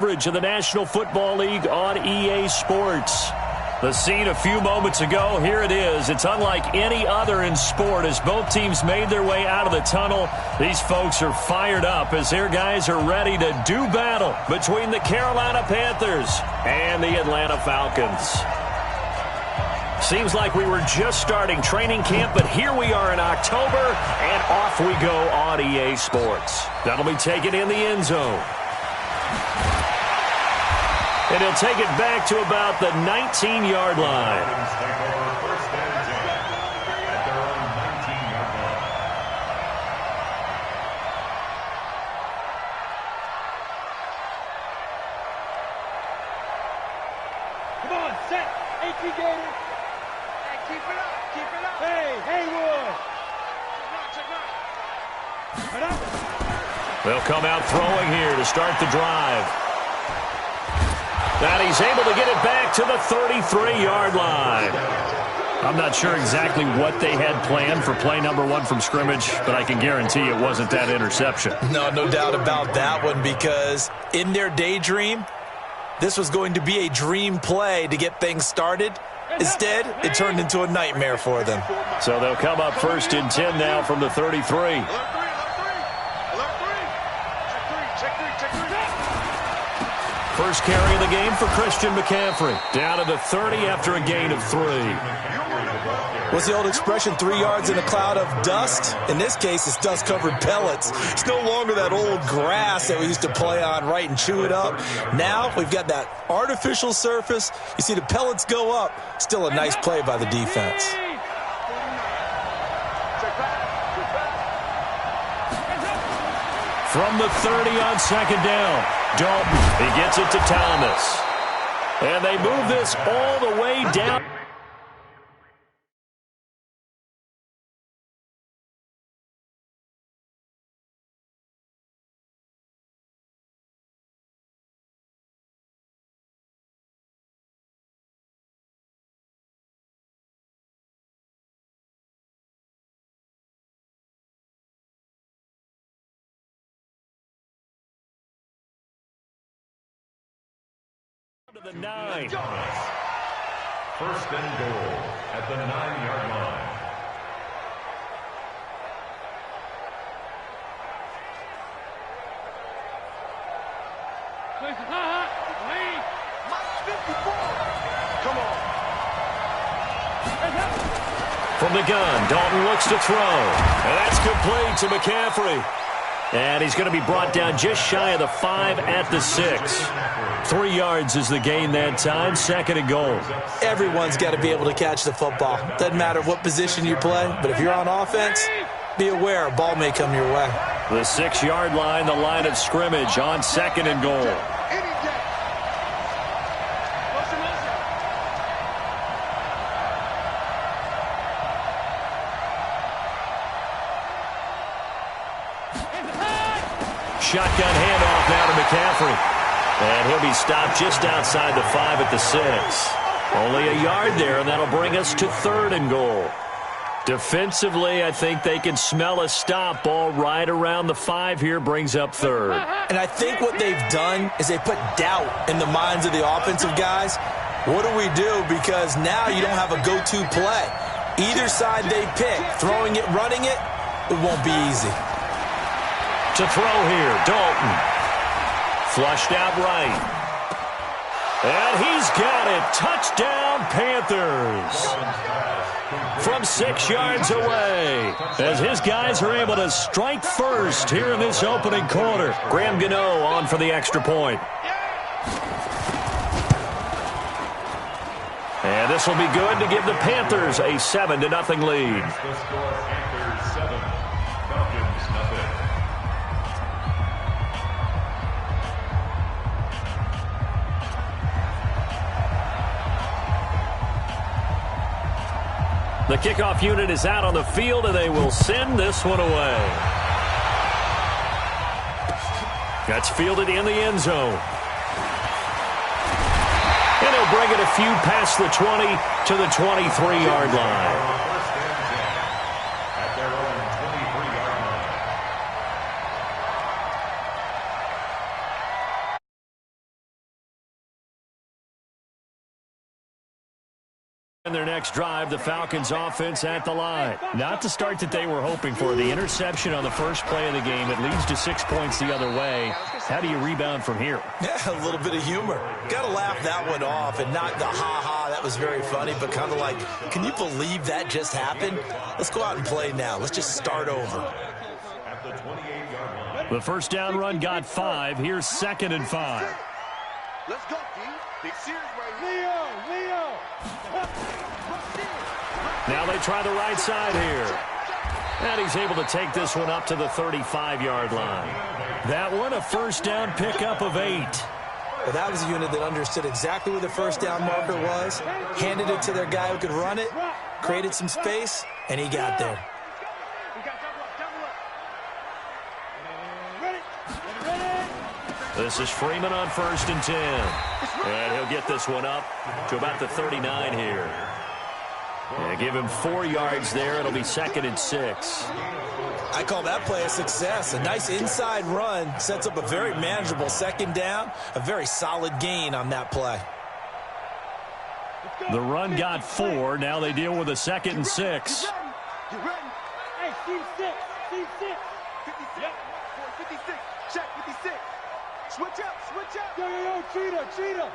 Coverage of the National Football League on EA Sports. The scene a few moments ago, here it is. It's unlike any other in sport as both teams made their way out of the tunnel. These folks are fired up as their guys are ready to do battle between the Carolina Panthers and the Atlanta Falcons. Seems like we were just starting training camp, but here we are in October, and off we go on EA Sports. That'll be taken in the end zone. And he'll take it back to about the 19-yard line. Come on, set. AT Gator. Hey, keep it up. Keep it up. Hey, Haywood. Check out. They'll come out throwing here to start the drive. And he's able to get it back to the 33-yard line. I'm not sure exactly what they had planned for play number one from scrimmage, but I can guarantee it wasn't that interception. No doubt about that one, because in their daydream, this was going to be a dream play to get things started. Instead, it turned into a nightmare for them. So they'll come up 1st and 10 now from the 33. First carry of the game for Christian McCaffrey. Down to the 30 after a gain of 3. What's the old expression, 3 yards in a cloud of dust? In this case, it's dust-covered pellets. It's no longer that old grass that we used to play on, right, and chew it up. Now we've got that artificial surface. You see the pellets go up. Still a nice play by the defense. From the 30 on 2nd down, Dalton, he gets it to Thomas. And they move this all the way down. To the 9. 1st and goal at the 9-yard line. Come on. From the gun, Dalton looks to throw. And that's complete to McCaffrey. And he's going to be brought down just shy of the 5 at the 6. 3 yards is the gain that time, 2nd and goal. Everyone's got to be able to catch the football. Doesn't matter what position you play, but if you're on offense, be aware a ball may come your way. The 6-yard line, the line of scrimmage on 2nd and goal. Shotgun handoff now to McCaffrey. And he'll be stopped just outside the 5 at the 6. Only a yard there, and that'll bring us to 3rd and goal. Defensively, I think they can smell a stop ball right around the 5 here, brings up 3rd. And I think what they've done is they put doubt in the minds of the offensive guys. What do we do? Because now you don't have a go-to play. Either side they pick, throwing it, running it, it won't be easy. To throw here, Dalton. Flushed out right. And he's got it. Touchdown, Panthers. From 6 yards away. As his guys are able to strike first here in this opening quarter. Graham Gano on for the extra point. And this will be good to give the Panthers a 7-0 lead. The kickoff unit is out on the field, and they will send this one away. That's fielded in the end zone. And he'll bring it a few past the 20 to the 23-yard line. In their next drive, the Falcons offense at the line. Not the start that they were hoping for. The interception on the first play of the game. It leads to 6 points the other way. How do you rebound from here? Yeah, a little bit of humor. Got to laugh that one off and not the ha-ha, that was very funny, but kind of like, can you believe that just happened? Let's go out and play now. Let's just start over. The first down run got 5. Here's 2nd and 5. Let's go, D. Big series right here. Leo. Now they try the right side here. And he's able to take this one up to the 35-yard line. That one, a first down pickup of 8. Well, that was a unit that understood exactly where the first down marker was, handed it to their guy who could run it, created some space, and he got there. This is Freeman on 1st and 10. And he'll get this one up to about the 39 here. Yeah, give him 4 yards there. It'll be 2nd and 6. I call that play a success. A nice inside run sets up a very manageable 2nd down. A very solid gain on that play. The run got 4. Now they deal with a 2nd and 6. You ready? Hey, team 6. Team 6. 56. Yep. 56. Check 56. Switch up. Yo, cheetah.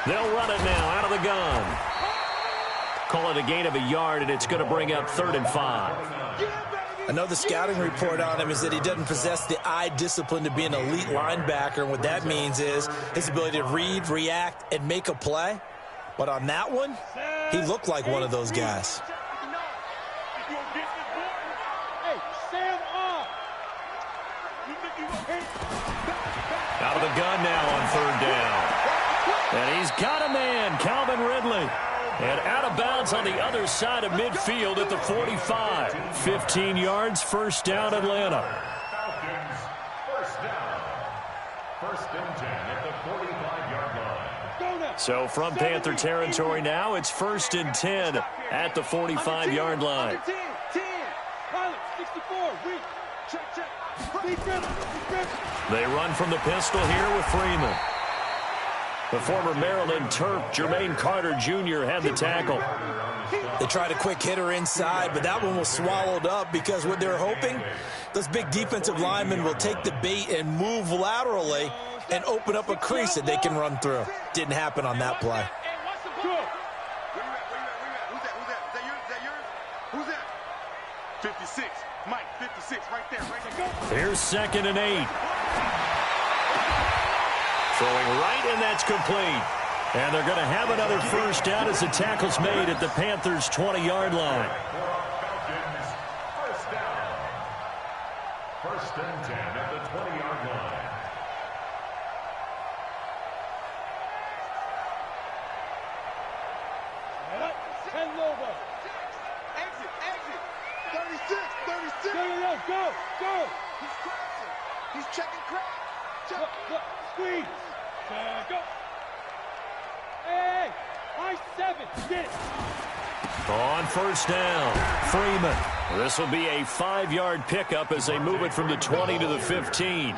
They'll run it now out of the gun. Call it a gain of a yard, and it's going to bring up 3rd and 5. I know the scouting report on him is that he doesn't possess the eye discipline to be an elite linebacker. And what that means is his ability to read, react, and make a play. But on that one, he looked like one of those guys. Hey, Sam off. Out of the gun now on 3rd down. And he's got a man, Calvin Ridley. And out of bounds on the other side of midfield at the 45. 15 yards, first down, Atlanta. Falcons, first down. 1st and 10 at the 45-yard line. So from Panther territory now, it's 1st and 10 at the 45-yard line. 10. Pilot, 64. Check. They run from the pistol here with Freeman. The former Maryland Terp, Jermaine Carter Jr., had the tackle. They tried a quick hitter inside, but that one was swallowed up because what they're hoping, those big defensive linemen will take the bait and move laterally and open up a crease that they can run through. Didn't happen on that play. Who's that? 56. Mike, 56, right there. Here's 2nd and 8. Throwing right, and that's complete. And they're going to have another first down as the tackle's made at the Panthers' 20-yard line. Falcons, first down. 1st and 10 at the 20-yard line. Exit. 36. Go. He's crossing. He's checking crack. Look. Squeeze. Go. Hey, high 7. Get it. On first down, Freeman. This will be a 5-yard pickup as they move it from the 20 to the 15.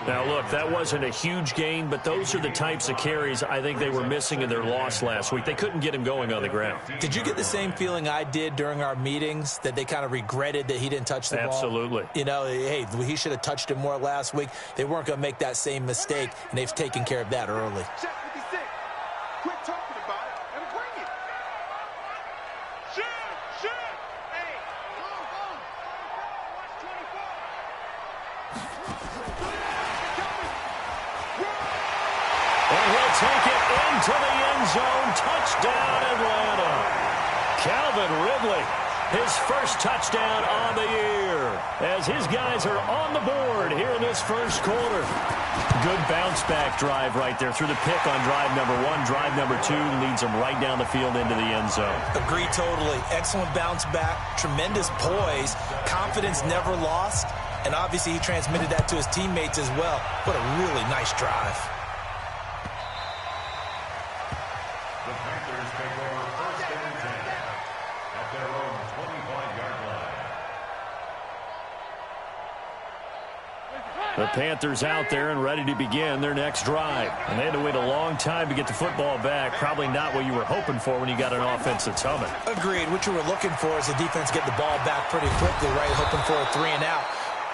Now, look, that wasn't a huge gain, but those are the types of carries I think they were missing in their loss last week. They couldn't get him going on the ground. Did you get the same feeling I did during our meetings, that they kind of regretted that he didn't touch the ball? Absolutely. You know, hey, he should have touched it more last week. They weren't going to make that same mistake, and they've taken care of that early. Check 56. Quit talking about it and bring it. Shoot. Hey, go. Watch 24. And he'll take it into the end zone. Touchdown, Atlanta. Calvin Ridley, his first touchdown on the year, as his guys are on the board here in this first quarter. Good bounce-back drive right there through the pick on drive number 1. Drive number 2 leads them right down the field into the end zone. Agree totally. Excellent bounce back, tremendous poise, confidence never lost, and obviously he transmitted that to his teammates as well. What a really nice drive. The Panthers take over 1st and 10 at their own 25-yard line. The Panthers out there and ready to begin their next drive. And they had to wait a long time to get the football back. Probably not what you were hoping for when you got an offense that's humming. Agreed. What you were looking for is the defense get the ball back pretty quickly, right? Hoping for a 3 and out.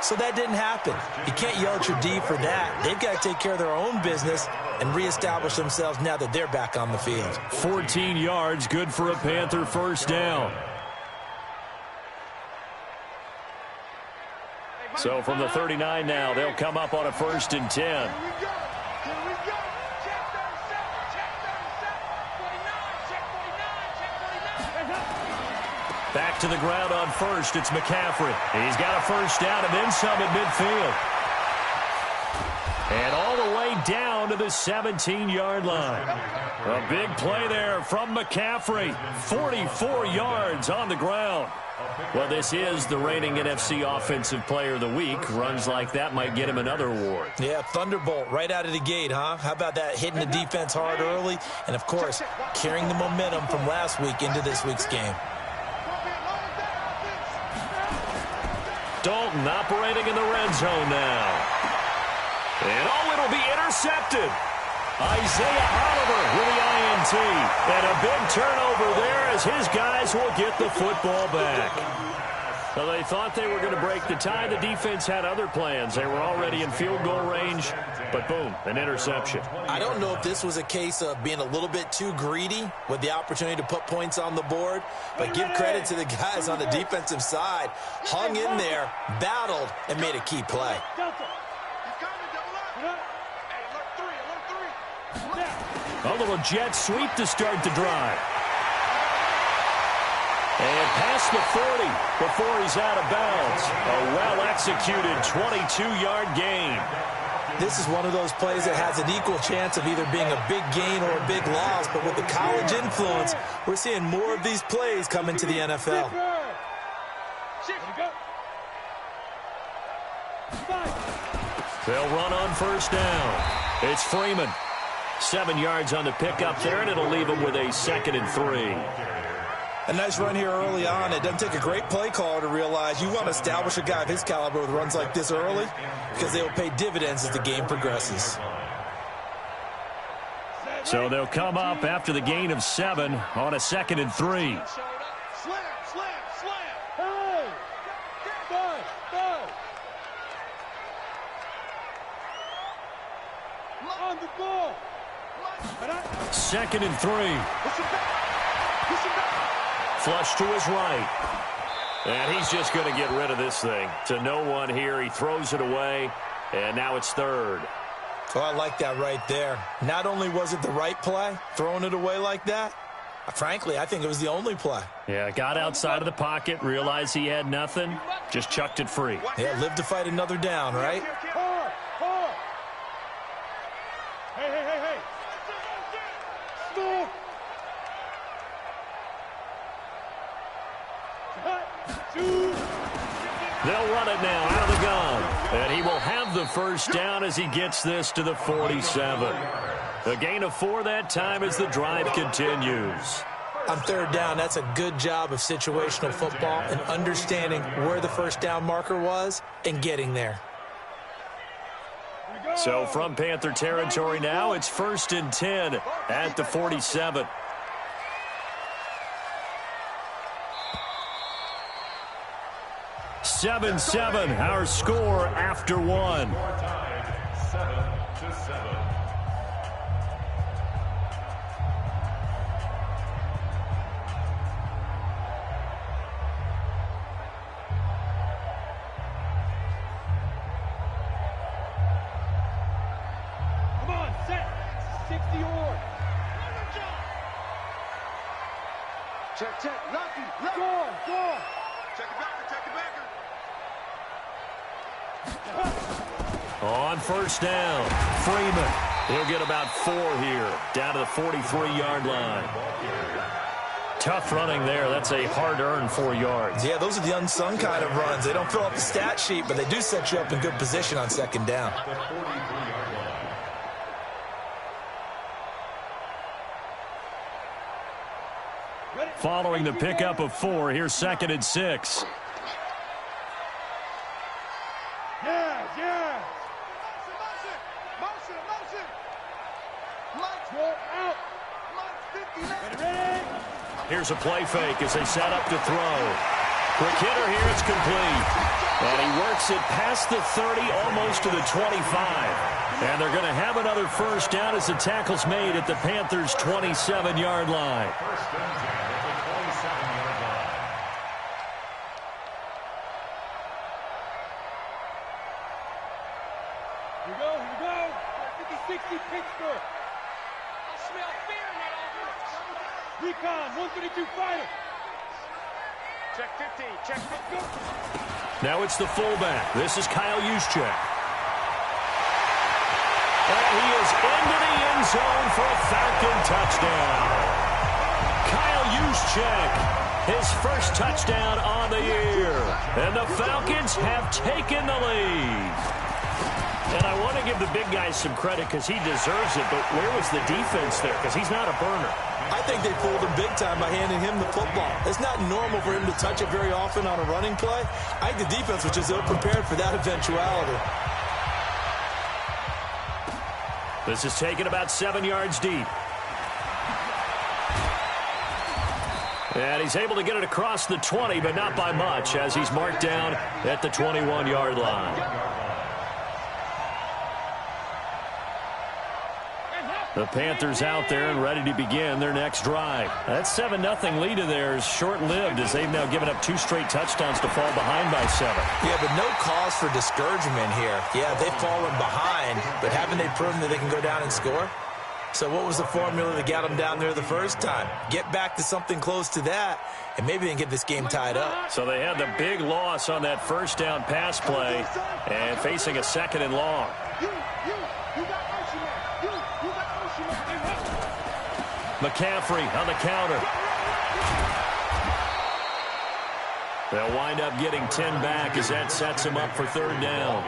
So that didn't happen. You can't yell at your D for that. They've got to take care of their own business and reestablish themselves now that they're back on the field. 14 yards, good for a Panther first down. So from the 39 now, they'll come up on a 1st and 10. Here we go. Here we go. Check 37. Check 37. 49. Check 49. Check 49. Back to the ground on 1st. It's McCaffrey. He's got a first down and then some at midfield. And all the way down to the 17-yard line. A big play there from McCaffrey. 44 yards on the ground. Well, this is the reigning NFC Offensive Player of the Week. Runs like that might get him another award. Yeah, Thunderbolt right out of the gate, huh? How about that, hitting the defense hard early? And, of course, carrying the momentum from last week into this week's game. Dalton operating in the red zone now. And, it'll be intercepted. Isaiah Oliver with the INT. And a big turnover there as his guys will get the football back. Well, they thought they were going to break the tie. The defense had other plans. They were already in field goal range, but boom, an interception. I don't know if this was a case of being a little bit too greedy with the opportunity to put points on the board, but give credit to the guys on the defensive side. Hung in there, battled, and made a key play. A little jet sweep to start the drive. And past the 40 before he's out of bounds. A well-executed 22-yard gain. This is one of those plays that has an equal chance of either being a big gain or a big loss, but with the college influence, we're seeing more of these plays come into the NFL. They'll run on first down. It's Freeman. 7 yards on the pickup there, and it'll leave him with a 2nd and 3. A nice run here early on. It doesn't take a great play caller to realize you want to establish a guy of his caliber with runs like this early because they will pay dividends as the game progresses. So they'll come up after the gain of 7 on a 2nd and 3. Slam, slam, slam. Hey! Bud, bud. On the ball. 2nd and 3. Flush to his right. And he's just going to get rid of this thing. To no one here. He throws it away. And now it's 3rd. Oh, I like that right there. Not only was it the right play, throwing it away like that, frankly, I think it was the only play. Yeah, got outside of the pocket, realized he had nothing, just chucked it free. Yeah, live to fight another down, right? Hey. Stop. They'll run it now out of the gun. And he will have the first down as he gets this to the 47. A gain of 4 that time as the drive continues. On 3rd down, that's a good job of situational football and understanding where the first down marker was and getting there. So from Panther territory now, it's 1st and 10 at the 47. Seven, our score after 1. More time, 7-7. Come on, set. 60-yard. Check. Lucky. Go. Check it backer. On first down, Freeman. He'll get about 4 here, down to the 43-yard line. Tough running there. That's a hard-earned 4 yards. Yeah, those are the unsung kind of runs. They don't fill up the stat sheet, but they do set you up in good position on 2nd down. Following the pickup of 4, here's 2nd and 6. Yeah. Here's a play fake as they set up to throw. Quick hitter here, it's complete. And he works it past the 30, almost to the 25. And they're going to have another first down as the tackle's made at the Panthers' 27-yard line. First and 10 at the 27-yard line. Here we go. 50-60 Pittsburgh. I smell fear in that offense. Recon, 132 fighter. Check 15, check 15. Now it's the fullback. This is Kyle Juszczyk. And he is into the end zone for a Falcon touchdown. Kyle Juszczyk, his first touchdown on the year. And the Falcons have taken the lead. And I want to give the big guy some credit because he deserves it, but where was the defense there? Because he's not a burner. I think they fooled him big time by handing him the football. It's not normal for him to touch it very often on a running play. I think the defense was just ill-prepared for that eventuality. This is taken about 7 yards deep. And he's able to get it across the 20, but not by much, as he's marked down at the 21-yard line. The Panthers out there and ready to begin their next drive. That 7-0 lead of theirs short-lived as they've now given up 2 straight touchdowns to fall behind by 7. Yeah, but no cause for discouragement here. Yeah, they've fallen behind, but haven't they proven that they can go down and score? So what was the formula that got them down there the first time? Get back to something close to that, and maybe they can get this game tied up. So they had the big loss on that first down pass play and facing a 2nd and long. McCaffrey on the counter. They'll wind up getting 10 back as that sets him up for 3rd down.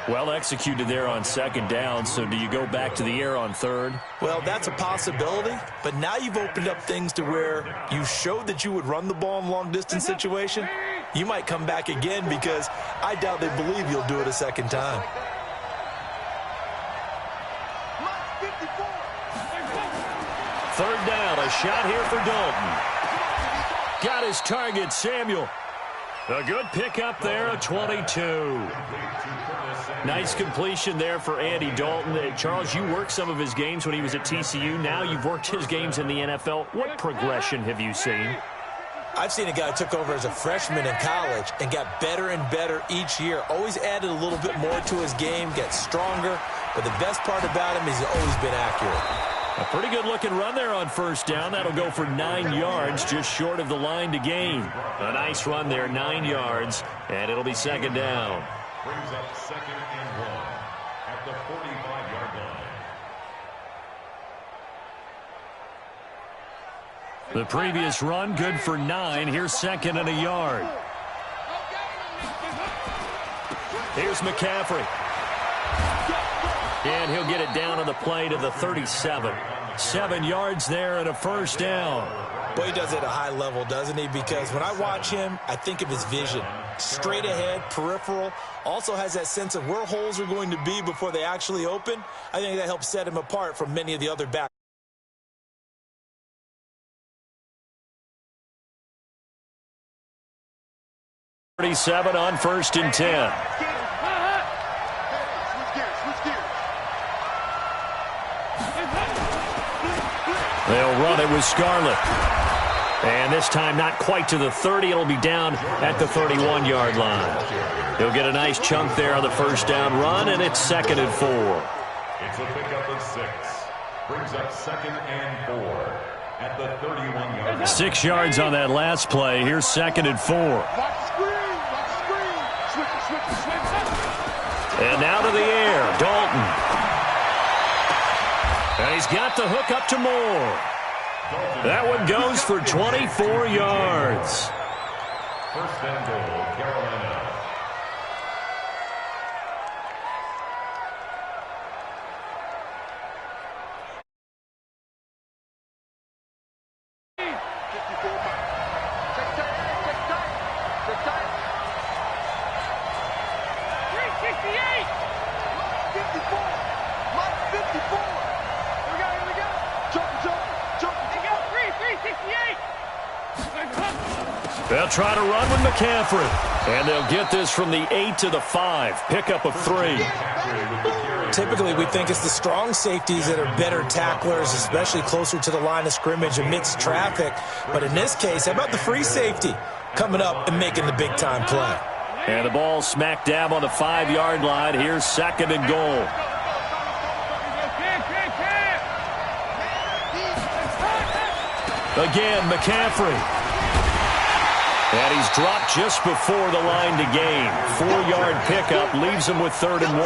Well executed there on 2nd down, so do you go back to the air on 3rd? Well, that's a possibility, but now you've opened up things to where you showed that you would run the ball in long-distance situation. You might come back again because I doubt they believe you'll do it a 2nd time. Third down, a shot here for Dalton. Got his target, Samuel. A good pickup there, a 22. Nice completion there for Andy Dalton. Charles, you worked some of his games when he was at TCU. Now you've worked his games in the NFL. What progression have you seen? I've seen a guy who took over as a freshman in college and got better and better each year. Always added a little bit more to his game, gets stronger. But the best part about him is he's always been accurate. A pretty good-looking run there on first down. That'll go for 9 yards, just short of the line to gain. A nice run there, 9 yards, and it'll be 2nd down. Brings up 2nd and 1 at the 45-yard line. The previous run, good for 9. Here's 2nd and a yard. Here's McCaffrey. And he'll get it down on the play to the 37. 7 yards there and a first down. Boy, he does it at a high level, doesn't he? Because when I watch him, I think of his vision. Straight ahead, peripheral. Also has that sense of where holes are going to be before they actually open. I think that helps set him apart from many of the other backs. .37 on 1st and 10. They'll run it with Scarlett. And this time not quite to the 30. It'll be down at the 31-yard line. He'll get a nice chunk there on the first down run, and it's 2nd and 4. It's a pickup of 6. Brings up 2nd and 4 at the 31-yard line. 6 yards on that last play. Here's 2nd and 4. And now to the air, Dalton. And he's got the hook up to Moore. That one goes for 24 yards. 1st and goal, Carolina. They'll try to run with McCaffrey. And they'll get this from the 8 to the 5. Pickup of 3. Typically, we think it's the strong safeties that are better tacklers, especially closer to the line of scrimmage amidst traffic. But in this case, how about the free safety coming up and making the big-time play? And the ball smack dab on the 5-yard line. Here's 2nd and goal. Again, McCaffrey. And he's dropped just before the line to gain. 4-yard pickup leaves him with 3rd and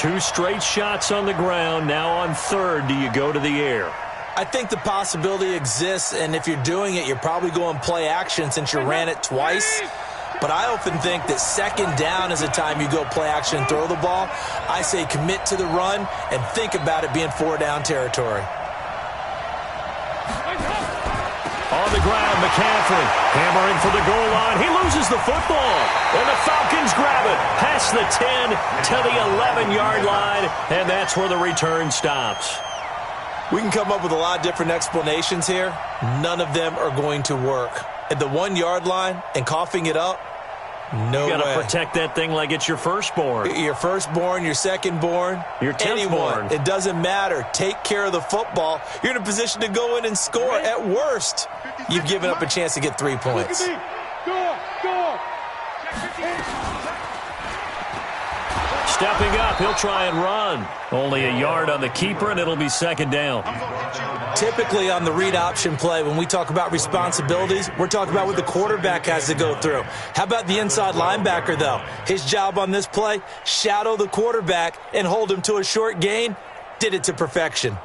1. 2 straight shots on the ground. Now on 3rd, do you go to the air? I think the possibility exists, and if you're doing it, you're probably going play action since you ran it twice. But I often think that 2nd down is the time you go play action and throw the ball. I say commit to the run and think about it being 4-down territory. On the ground, McCaffrey hammering for the goal line. He loses the football, and the Falcons grab it past the 10 to the 11-yard line, and that's where the return stops. We can come up with a lot of different explanations here. None of them are going to work. At the 1-yard line and coughing it up, no way. You got to protect that thing like it's your firstborn. Your firstborn, your secondborn, your 10th anyone. born. It doesn't matter. Take care of the football. You're in a position to go in and score. At worst, you've given up a chance to get 3 points. Stepping up, he'll try and run. Only a yard on the keeper, and it'll be 2nd down. Typically on the read option play, when we talk about responsibilities, we're talking about what the quarterback has to go through. How about the inside linebacker, though? His job on this play, shadow the quarterback and hold him to a short gain. Did it to perfection.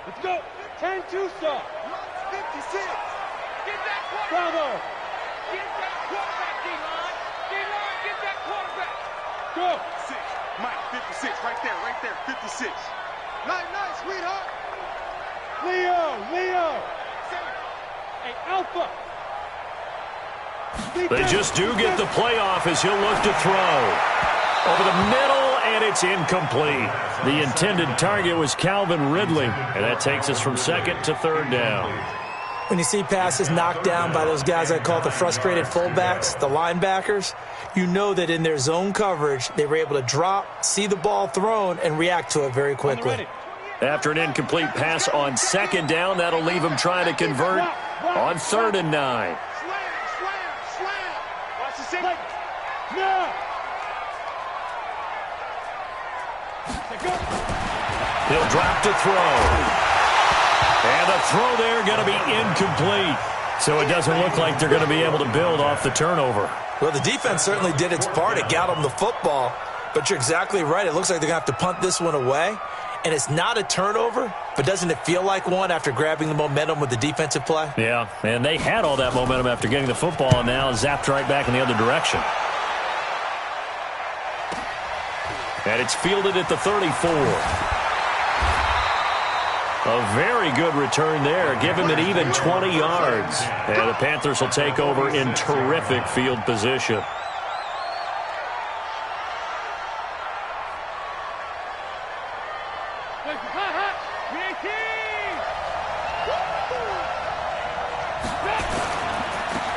Let's go. 10-2 stop. 56. Get that quarterback. Bravo. Get that quarterback, D-line. D-line, get that quarterback. Go. 6. Mike, 56. Right there. 56. Nice, sweetheart. Leo. Hey, Alpha. They just do get the playoff as he'll look to throw. Over the middle, and it's incomplete. The intended target was Calvin Ridley, and that takes us from 2nd to 3rd down. When you see passes knocked down by those guys I call the frustrated fullbacks, the linebackers, you know that in their zone coverage, they were able to drop, see the ball thrown, and react to it very quickly. After an incomplete pass on 2nd down, that'll leave him trying to convert on 3rd and 9. Slam. Watch the center. No. He'll drop to throw. And the throw there going to be incomplete. So it doesn't look like they're going to be able to build off the turnover. Well, the defense certainly did its part. It got them the football. But you're exactly right. It looks like they're going to have to punt this one away. And it's not a turnover, but doesn't it feel like one after grabbing the momentum with the defensive play? Yeah, and they had all that momentum after getting the football, and now zapped right back in the other direction. And it's fielded at the 34. A very good return there. Give him an even 20 yards. And the Panthers will take over in terrific field position.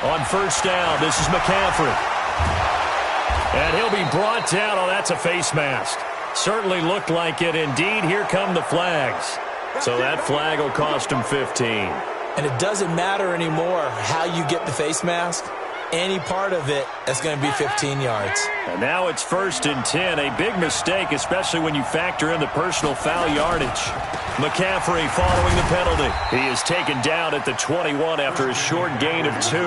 On 1st down, this is McCaffrey. And he'll be brought down. Oh, that's a face mask. Certainly looked like it. Indeed, here come the flags. So that flag will cost him 15. And it doesn't matter anymore how you get the face mask. Any part of it, that's going to be 15 yards. And now it's 1st and 10. A big mistake, especially when you factor in the personal foul yardage. McCaffrey following the penalty. He is taken down at the 21 after a short gain of 2.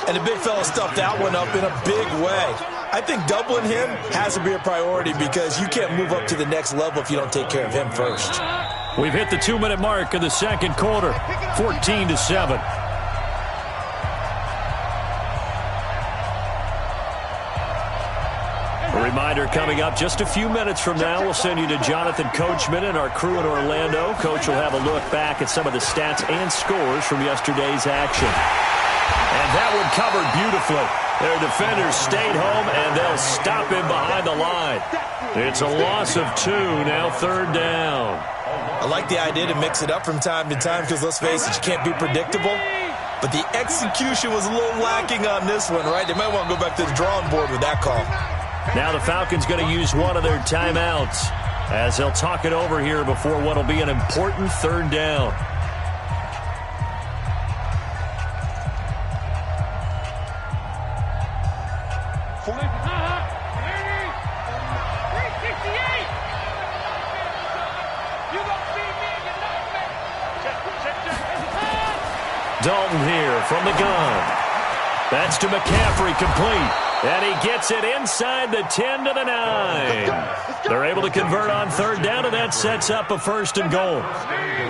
And the big fella stuffed that one up in a big way. I think doubling him has to be a priority because you can't move up to the next level if you don't take care of him first. We've hit the 2-minute mark of the 2nd quarter, 14-7. A reminder coming up just a few minutes from now, we'll send you to Jonathan Coachman and our crew in Orlando. Coach will have a look back at some of the stats and scores from yesterday's action. And that one covered beautifully. Their defenders stayed home, and they'll stop him behind the line. It's a loss of 2, now 3rd down. I like the idea to mix it up from time to time because, let's face it, you can't be predictable. But the execution was a little lacking on this one, right? They might want to go back to the drawing board with that call. Now the Falcons going to use one of their timeouts as they'll talk it over here before what will be an important 3rd down. Dalton here from the gun. That's to McCaffrey, complete. And he gets it inside the 10 to the 9. They're able to convert on 3rd down, and that sets up a 1st and goal.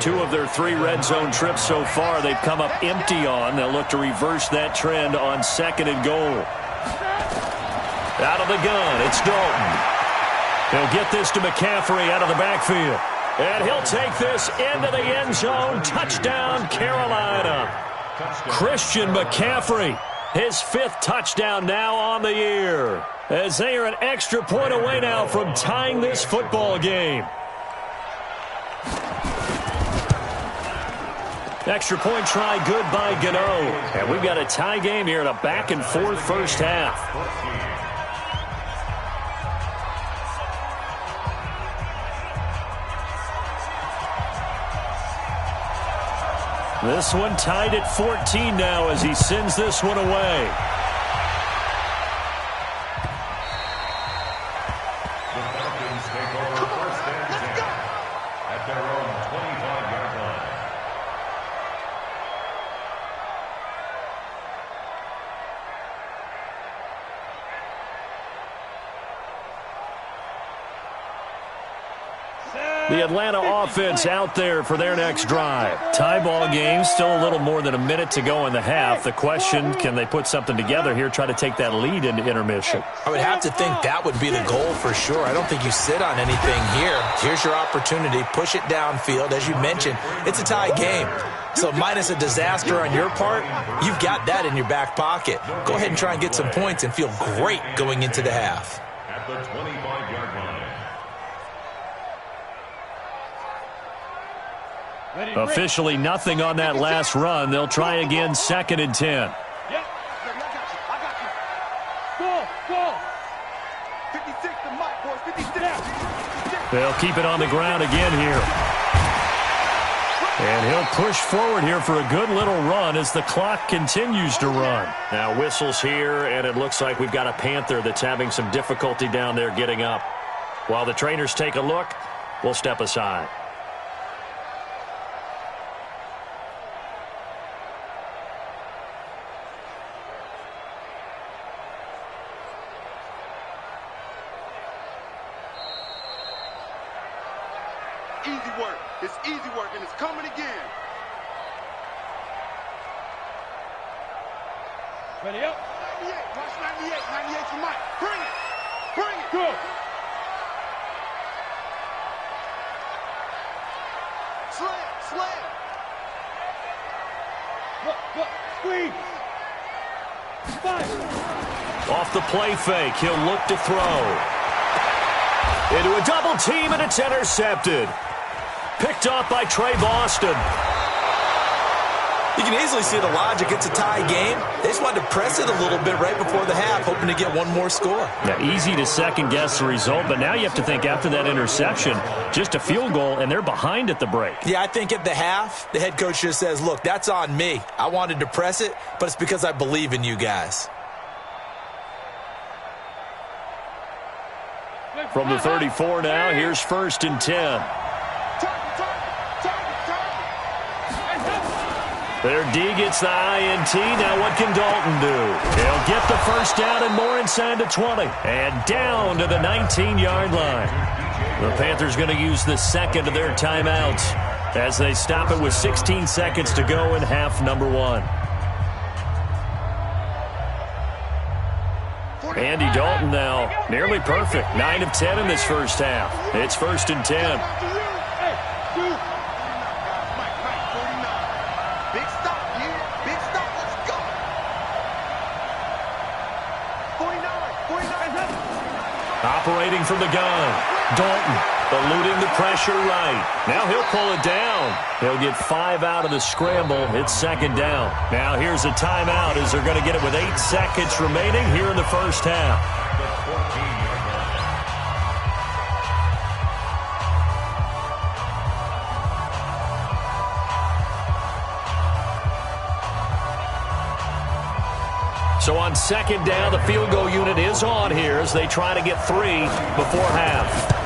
2 of their 3 red zone trips so far they've come up empty on. They'll look to reverse that trend on 2nd and goal. Out of the gun, it's Dalton. He'll get this to McCaffrey out of the backfield. And he'll take this into the end zone. Touchdown, Carolina. Christian McCaffrey, his 5th touchdown now on the year, as they are an extra point away now from tying this football game. Extra point try good by Gano. And we've got a tie game here in a back-and-forth first half. This one tied at 14 now as he sends this one away. The Falcons take over 1st and 10 at their own 25-yard line. The Atlanta offense out there for their next drive. Tie ball game, still a little more than a minute to go in the half. The question, can they put something together here, try to take that lead into intermission? I would have to think that would be the goal for sure. I don't think you sit on anything here. Here's your opportunity. Push it downfield. As you mentioned, it's a tie game. So minus a disaster on your part, you've got that in your back pocket. Go ahead and try and get some points and feel great going into the half. At the 25-yard line. Officially nothing on that last run. They'll try again, 2nd and 10. Yep. I got you. Go. 56 to Mike, boys. 56. They'll keep it on the ground again here. And he'll push forward here for a good little run as the clock continues to run. Now whistles here, and it looks like we've got a Panther that's having some difficulty down there getting up. While the trainers take a look, we'll step aside. Easy work. It's easy work, and it's coming again. Ready up. 98. Watch 98. 98 for Mike. Bring it. Go. Slam. Look. Squeeze. Five. Off the play fake, he'll look to throw. Into a double team, and it's intercepted. Picked off by Trey Boston. You can easily see the logic. It's a tie game. They just wanted to press it a little bit right before the half, hoping to get one more score. Yeah, easy to second-guess the result, but now you have to think after that interception, just a field goal, and they're behind at the break. Yeah, I think at the half, the head coach just says, look, that's on me. I wanted to press it, but it's because I believe in you guys. From the 34 now, here's 1st and 10. Their D gets the INT. Now what can Dalton do? He'll get the 1st down and more inside the 20. And down to the 19-yard line. The Panthers going to use the 2nd of their timeouts as they stop it with 16 seconds to go in half number 1. Andy Dalton now nearly perfect. 9 of 10 in this first half. It's 1st and 10. Operating from the gun. Dalton eluding the pressure right. Now he'll pull it down. He'll get 5 out of the scramble. It's second down. Now here's a timeout as they're going to get it with 8 seconds remaining here in the first half. So on second down, the field goal unit is on here as they try to get 3 before half.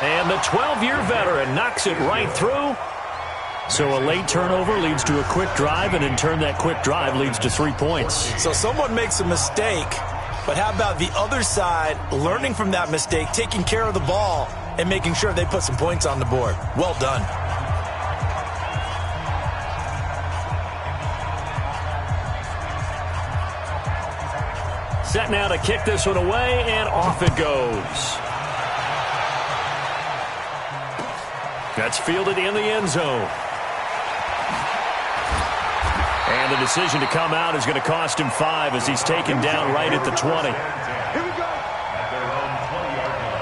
And the 12-year veteran knocks it right through. So a late turnover leads to a quick drive, and in turn that quick drive leads to 3 points. So someone makes a mistake, but how about the other side learning from that mistake, taking care of the ball, and making sure they put some points on the board? Well done. Set now to kick this one away, and off it goes. That's fielded in the end zone. And the decision to come out is going to cost him 5 as he's taken down right at the 20. Here we go. At their own 20-yard line.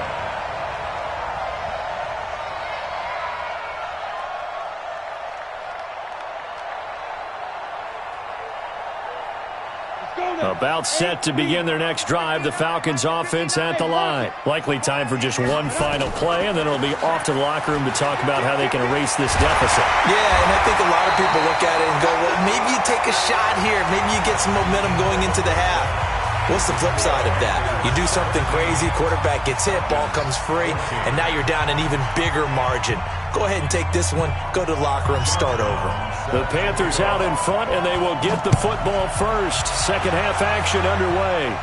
Let's go now. About set to begin their next drive, the Falcons offense at the line. Likely time for just one final play, and then it'll be off to the locker room to talk about how they can erase this deficit. Yeah, and I think a lot of people look at it and go, well, maybe you take a shot here. Maybe you get some momentum going into the half. What's the flip side of that? You do something crazy, quarterback gets hit, ball comes free, and now you're down an even bigger margin. Go ahead and take this one, go to the locker room, start over. The Panthers out in front, and they will get the football first. Second half action underway.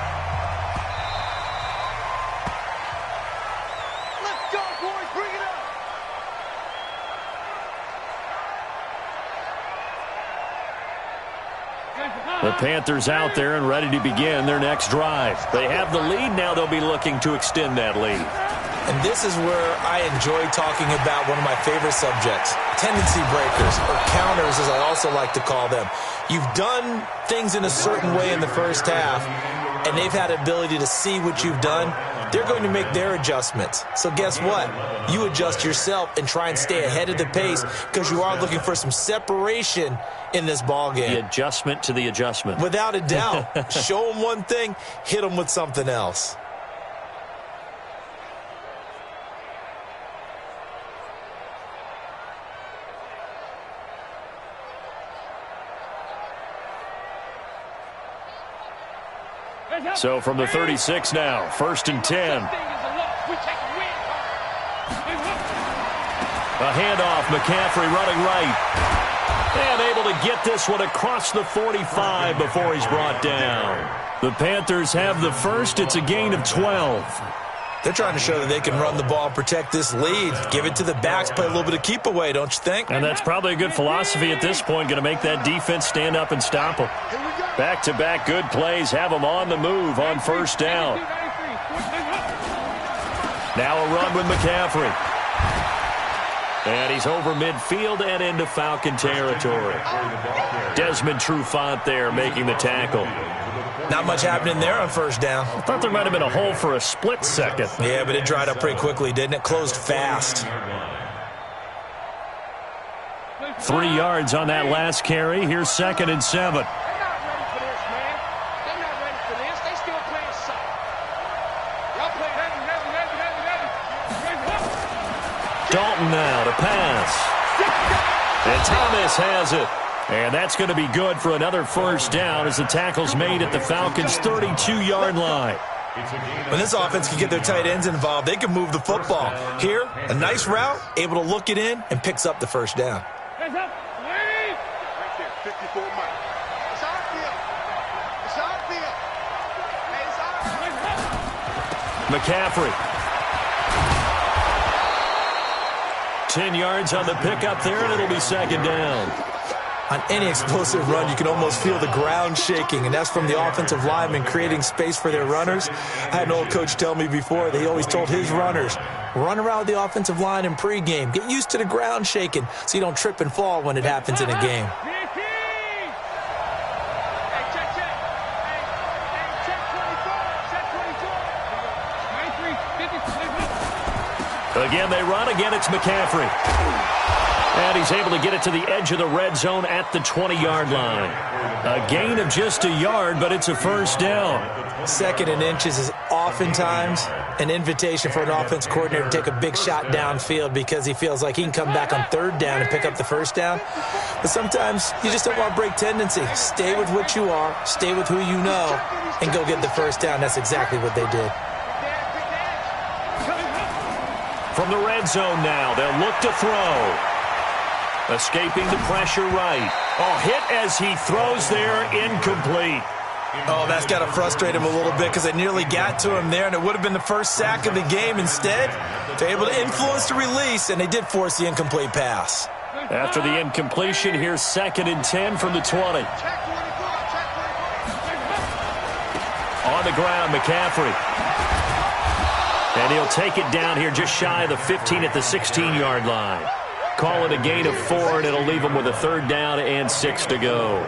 Let's go, boys. Bring it up. The Panthers out there and ready to begin their next drive. They have the lead. Now they'll be looking to extend that lead. And this is where I enjoy talking about one of my favorite subjects, tendency breakers, or counters as I also like to call them. You've done things in a certain way in the first half, and they've had the ability to see what you've done. They're going to make their adjustments. So guess what? You adjust yourself and try and stay ahead of the pace because you are looking for some separation in this ball game. The adjustment to the adjustment. Without a doubt. Show them one thing, hit them with something else. So from the 36 now, 1st and 10. A handoff, McCaffrey running right. And able to get this one across the 45 before he's brought down. The Panthers have the first. It's a gain of 12. They're trying to show that they can run the ball and protect this lead. Give it to the backs, play a little bit of keep away, don't you think? And that's probably a good philosophy at this point. Going to make that defense stand up and stop them. Back-to-back good plays have them on the move on first down. Now a run with McCaffrey. And he's over midfield and into Falcon territory. Desmond Trufant there making the tackle. Not much happening there on first down. I thought there might have been a hole for a split second. Yeah, but it dried up pretty quickly, didn't it? Closed fast. 3 yards on that last carry. Here's 2nd and 7. Dalton now to pass. And Thomas has it. And that's going to be good for another first down as the tackle's made at the Falcons' 32-yard line. When this offense can get their tight ends involved, they can move the football. Here, a nice route, able to look it in, and picks up the first down. Hands up. Right there, 54 Mike. It's our field. It's our field. Hey, it's our McCaffrey. 10 yards on the pickup there, and it'll be 2nd down. On any explosive run, you can almost feel the ground shaking, and that's from the offensive linemen creating space for their runners. I had an old coach tell me before that he always told his runners, run around the offensive line in pregame. Get used to the ground shaking so you don't trip and fall when it happens in a game. Again, they run. Again, it's McCaffrey. And he's able to get it to the edge of the red zone at the 20-yard line. A gain of just a yard, but it's a first down. 2nd and inches is oftentimes an invitation for an offense coordinator to take a big shot downfield because he feels like he can come back on 3rd down and pick up the first down. But sometimes you just don't want to break tendency. Stay with what you are, stay with who you know, and go get the first down. That's exactly what they did. From the red zone now, they'll look to throw. Escaping the pressure right. Oh, hit as he throws there, incomplete. Oh, that's got to frustrate him a little bit because they nearly got to him there, and it would have been the first sack of the game. Instead, they're able to influence the release, and they did force the incomplete pass. After the incompletion, here's 2nd and 10 from the 20. On the ground, McCaffrey. And he'll take it down here just shy of the 15 at the 16-yard line. Call it a gain of 4, and it'll leave them with a 3rd down and 6 to go.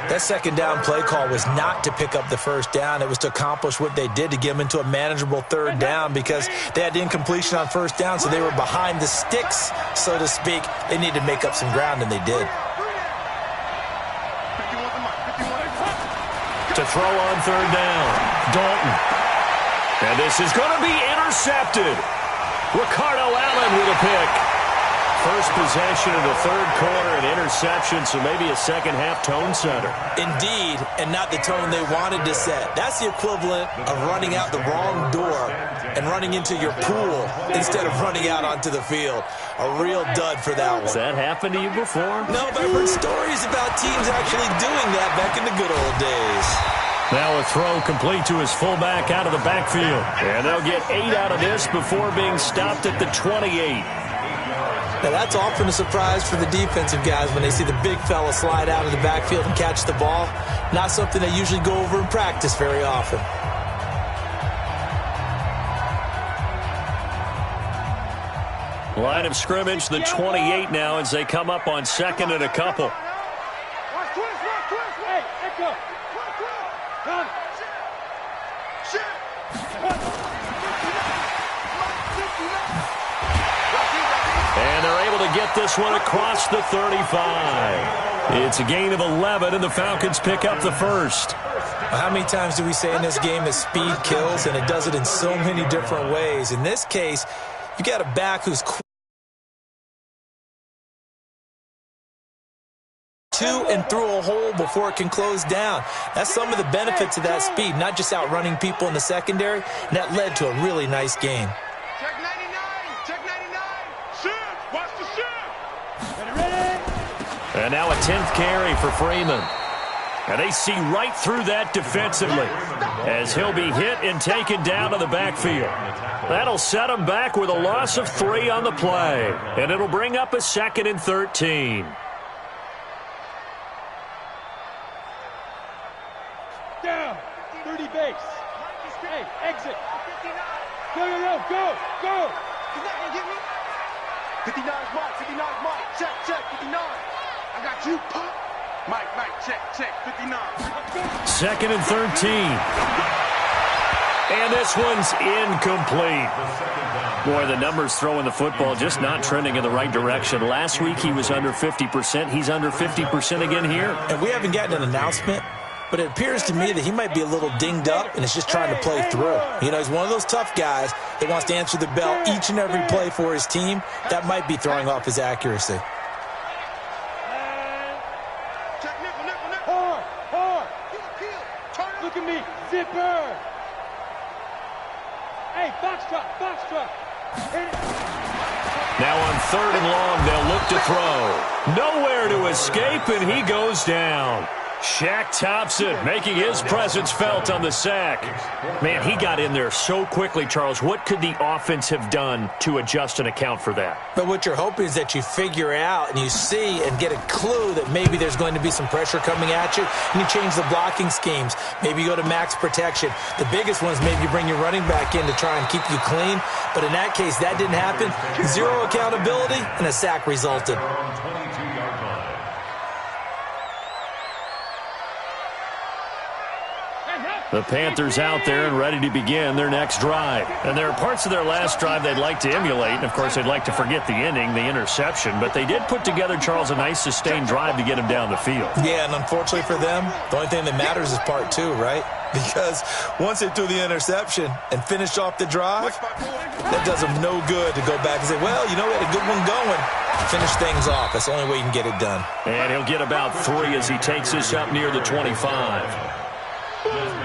That 2nd down play call was not to pick up the first down. It was to accomplish what they did to get them into a manageable 3rd down because they had the incompletion on 1st down, so they were behind the sticks, so to speak. They needed to make up some ground, and they did. To throw on 3rd down, Dalton. And this is going to be intercepted. Ricardo Allen with a pick. First possession of the 3rd quarter, an interception, so maybe a second-half tone setter. Indeed, and not the tone they wanted to set. That's the equivalent of running out the wrong door and running into your pool instead of running out onto the field. A real dud for that one. Has that happened to you before? No, but I've heard stories about teams actually doing that back in the good old days. Now a throw complete to his fullback out of the backfield. And they'll get 8 out of this before being stopped at the 28. Now, that's often a surprise for the defensive guys when they see the big fella slide out of the backfield and catch the ball. Not something they usually go over in practice very often. Line of scrimmage, the 28 now as they come up on 2nd and a couple. And they're able to get this one across the 35. It's a gain of 11, and the Falcons pick up the first. How many times do we say in this game that speed kills, and it does it in so many different ways? In this case, you got a back who's and through a hole before it can close down. That's some of the benefits of that speed, not just outrunning people in the secondary, and that led to a really nice game. Check 99, check 99. Shoot, watch the shoot. Ready? And now a 10th carry for Freeman. And they see right through that defensively as he'll be hit and taken down to the backfield. That'll set him back with a loss of 3 on the play. And it'll bring up a 2nd and 13. Down, 30 base. Hey, exit. Go, go, go, go, go. 59's Mike, 59's Mike. Check, check, 59. I got you, pop. Mike, check, 59. 2nd and 13. And this one's incomplete. Boy, the numbers throwing the football just not trending in the right direction. Last week he was under 50%. He's under 50% again here. And we haven't gotten an announcement, but it appears to me that he might be a little dinged up and is just trying to play through. You know, he's one of those tough guys that wants to answer the bell each and every play for his team. That might be throwing off his accuracy. Look at me, zipper. Hey, box truck. Now on 3rd and long, they'll look to throw. Nowhere to escape, and he goes down. Shaq Thompson making his presence felt on the sack. Man, he got in there so quickly, Charles. What could the offense have done to adjust and account for that? But what you're hoping is that you figure out and you see and get a clue that maybe there's going to be some pressure coming at you, and you change the blocking schemes. Maybe you go to max protection. The biggest one is maybe you bring your running back in to try and keep you clean. But in that case, that didn't happen. 0 accountability, and a sack resulted. The Panthers out there and ready to begin their next drive. And there are parts of their last drive they'd like to emulate. And, of course, they'd like to forget the ending, the interception. But they did put together, Charles, a nice sustained drive to get him down the field. Yeah, and unfortunately for them, the only thing that matters is part two, right? Because once they threw the interception and finished off the drive, that does them no good to go back and say, well, you know, we had a good one going. Finish things off. That's the only way you can get it done. And he'll get about 3 as he takes this up near the 25.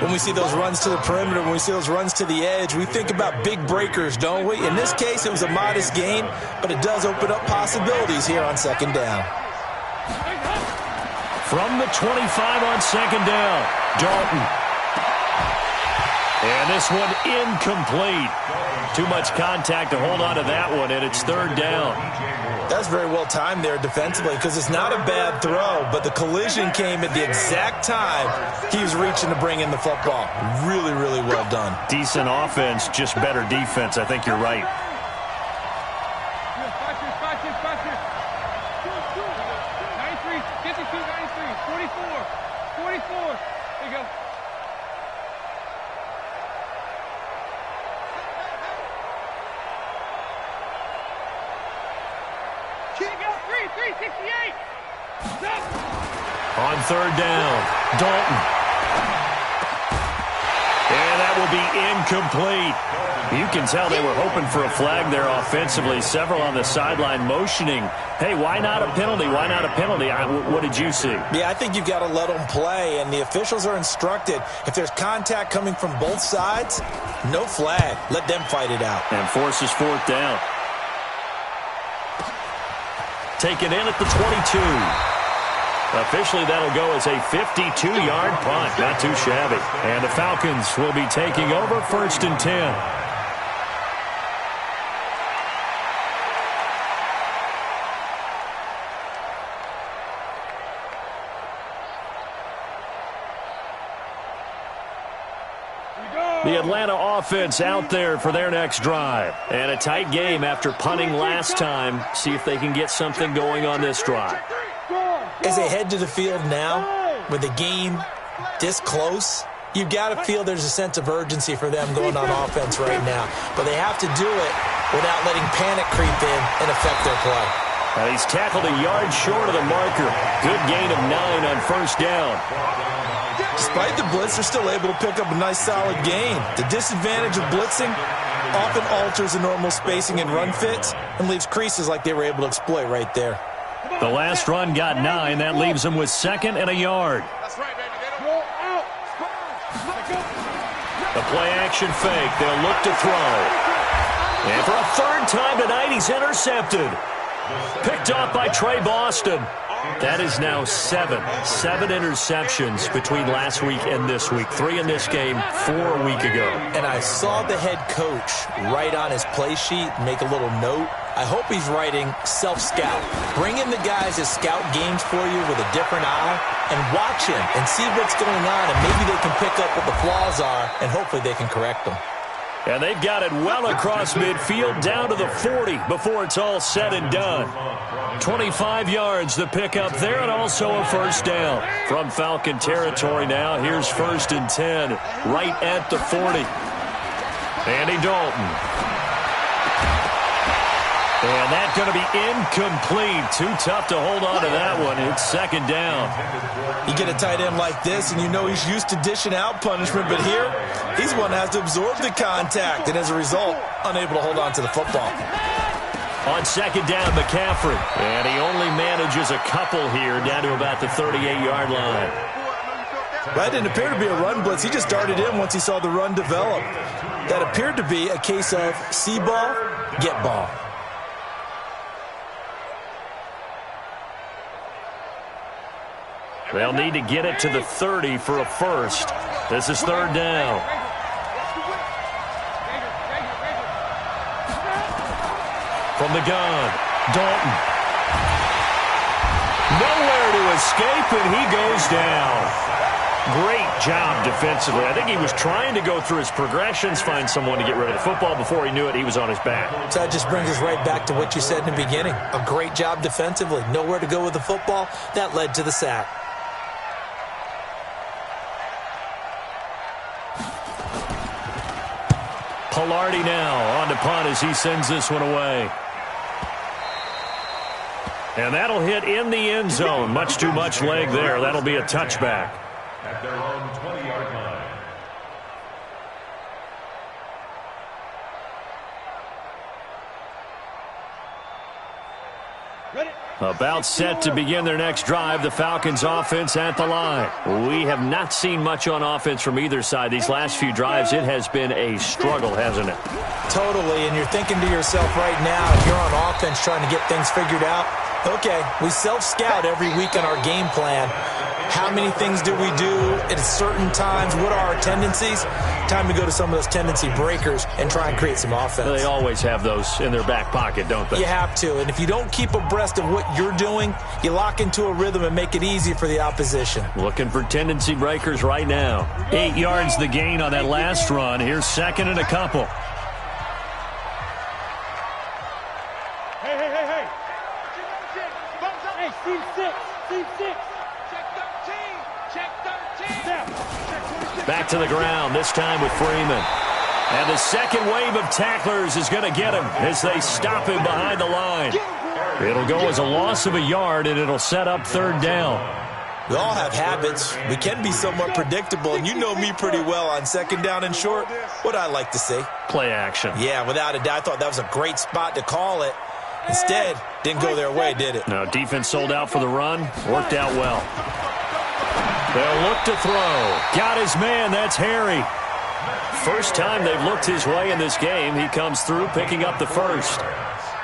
When we see those runs to the perimeter, when we see those runs to the edge, we think about big breakers, don't we? In this case, it was a modest gain, but it does open up possibilities here on second down. From the 25 on second down, Dalton. And this one incomplete. Too much contact to hold on to that one, and it's third down. That's very well timed there defensively because it's not a bad throw, but the collision came at the exact time he was reaching to bring in the football. Really, really well done. Decent offense, just better defense. I think you're right. 93, 52, 93, 44. There you go. On third down, Dalton. And that will be incomplete. You can tell they were hoping for a flag there offensively. Several on the sideline motioning, hey, why not a penalty? Why not a penalty? What did you see? Yeah, I think you've got to let them play, and the officials are instructed. If there's contact coming from both sides, no flag. Let them fight it out. And forces fourth down. Taken in at the 22. Officially, that'll go as a 52-yard punt. Not too shabby. And the Falcons will be taking over first and 10. The Atlanta offense out there for their next drive. And a tight game after punting last time. See if they can get something going on this drive. As they head to the field now, with the game this close, you've got to feel there's a sense of urgency for them going on offense right now. But they have to do it without letting panic creep in and affect their play. And he's tackled a yard short of the marker. Good gain of 9 on first down. Despite the blitz, they're still able to pick up a nice solid gain. The disadvantage of blitzing often alters the normal spacing and run fits and leaves creases like they were able to exploit right there. The last run got 9. That leaves them with 2nd and a yard. The play-action fake. They'll look to throw. And for a third time tonight, he's intercepted. Picked off by Trey Boston. That is now 7 interceptions between last week and this week. 3 in this game, 4 a week ago. And I saw the head coach write on his play sheet, make a little note. I hope he's writing self-scout. Bring in the guys that scout games for you with a different eye and watch him and see what's going on, and maybe they can pick up what the flaws are, and hopefully they can correct them. And they've got it well across midfield down to the 40 before it's all said and done. 25 yards the pickup there, and also a first down. From Falcon territory now, here's first and 10 right at the 40. Andy Dalton. And that's going to be incomplete. Too tough to hold on to that one. It's second down. You get a tight end like this, and you know he's used to dishing out punishment, but here, he's one that has to absorb the contact, and as a result, unable to hold on to the football. On second down, McCaffrey. And he only manages a couple here down to about the 38-yard line. That didn't appear to be a run blitz. He just darted in once he saw the run develop. That appeared to be a case of see ball, get ball. They'll need to get it to the 30 for a first. This is third down. From the gun, Dalton. Nowhere to escape, and he goes down. Great job defensively. I think he was trying to go through his progressions, find someone to get rid of the football. Before he knew it, he was on his back. So that just brings us right back to what you said in the beginning. A great job defensively. Nowhere to go with the football. That led to the sack. Pilardi now on to punt as he sends this one away. And that'll hit in the end zone. Much too much leg there. That'll be a touchback. At their own 20-yard line. About set to begin their next drive, the Falcons offense at the line. We have not seen much on offense from either side. These last few drives, it has been a struggle, hasn't it? Totally, and you're thinking to yourself right now, if you're on offense trying to get things figured out, okay, we self-scout every week on our game plan. How many things do we do at certain times? What are our tendencies? Time to go to some of those tendency breakers and try and create some offense. They always have those in their back pocket, don't they? You have to, and if you don't keep abreast of what you're doing, you lock into a rhythm and make it easy for the opposition. Looking for tendency breakers right now. 8 yards the gain on that last run. Here's second and a couple. Hey. Hey, team 6. Team 6. Check 13. Back to the ground, this time with Freeman. And the second wave of tacklers is going to get him as they stop him behind the line. It'll go as a loss of a yard, and it'll set up third down. We all have habits. We can be somewhat predictable, and you know me pretty well on second down and short. What I like to see. Play action. Yeah, without a doubt, I thought that was a great spot to call it. Instead, didn't go their way, did it? No, defense sold out for the run. Worked out well. They'll look to throw. Got his man. That's Harry. First time they've looked his way in this game. He comes through, picking up the first.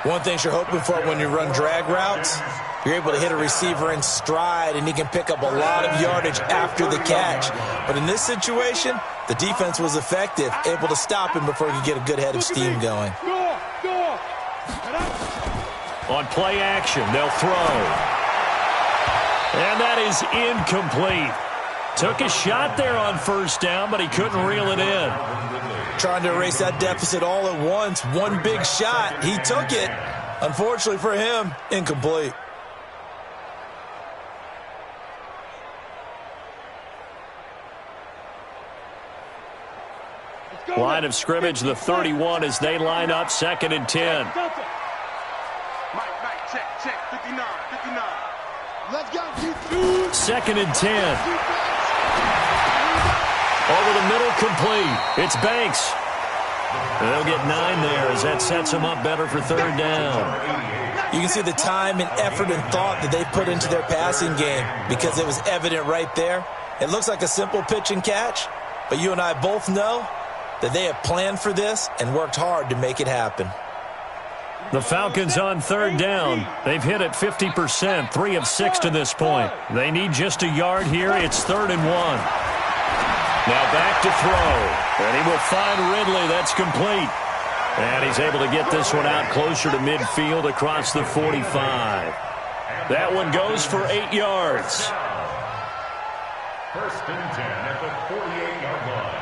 One thing you're hoping for when you run drag routes, you're able to hit a receiver in stride, and he can pick up a lot of yardage after the catch. But in this situation, the defense was effective, able to stop him before he could get a good head of steam going. On play action, they'll throw. And that is incomplete. Took a shot there on first down, but he couldn't reel it in. Trying to erase that deficit all at once. One big shot. He took it. Unfortunately for him, incomplete. Line of scrimmage, the 31 as they line up, second and 10. Mike, check, 59. Let's go, T2. Second and 10. Over the middle, complete. It's Banks. They'll get 9 there as that sets them up better for third down. You can see the time and effort and thought that they put into their passing game because it was evident right there. It looks like a simple pitch and catch, but you and I both know that they have planned for this and worked hard to make it happen. The Falcons on third down. They've hit it 50%, 3 of 6 to this point. They need just a yard here. It's 3rd and 1. Now back to throw. And he will find Ridley. That's complete. And he's able to get this one out closer to midfield across the 45. That one goes for 8 yards. First and 10 at the 48-yard line.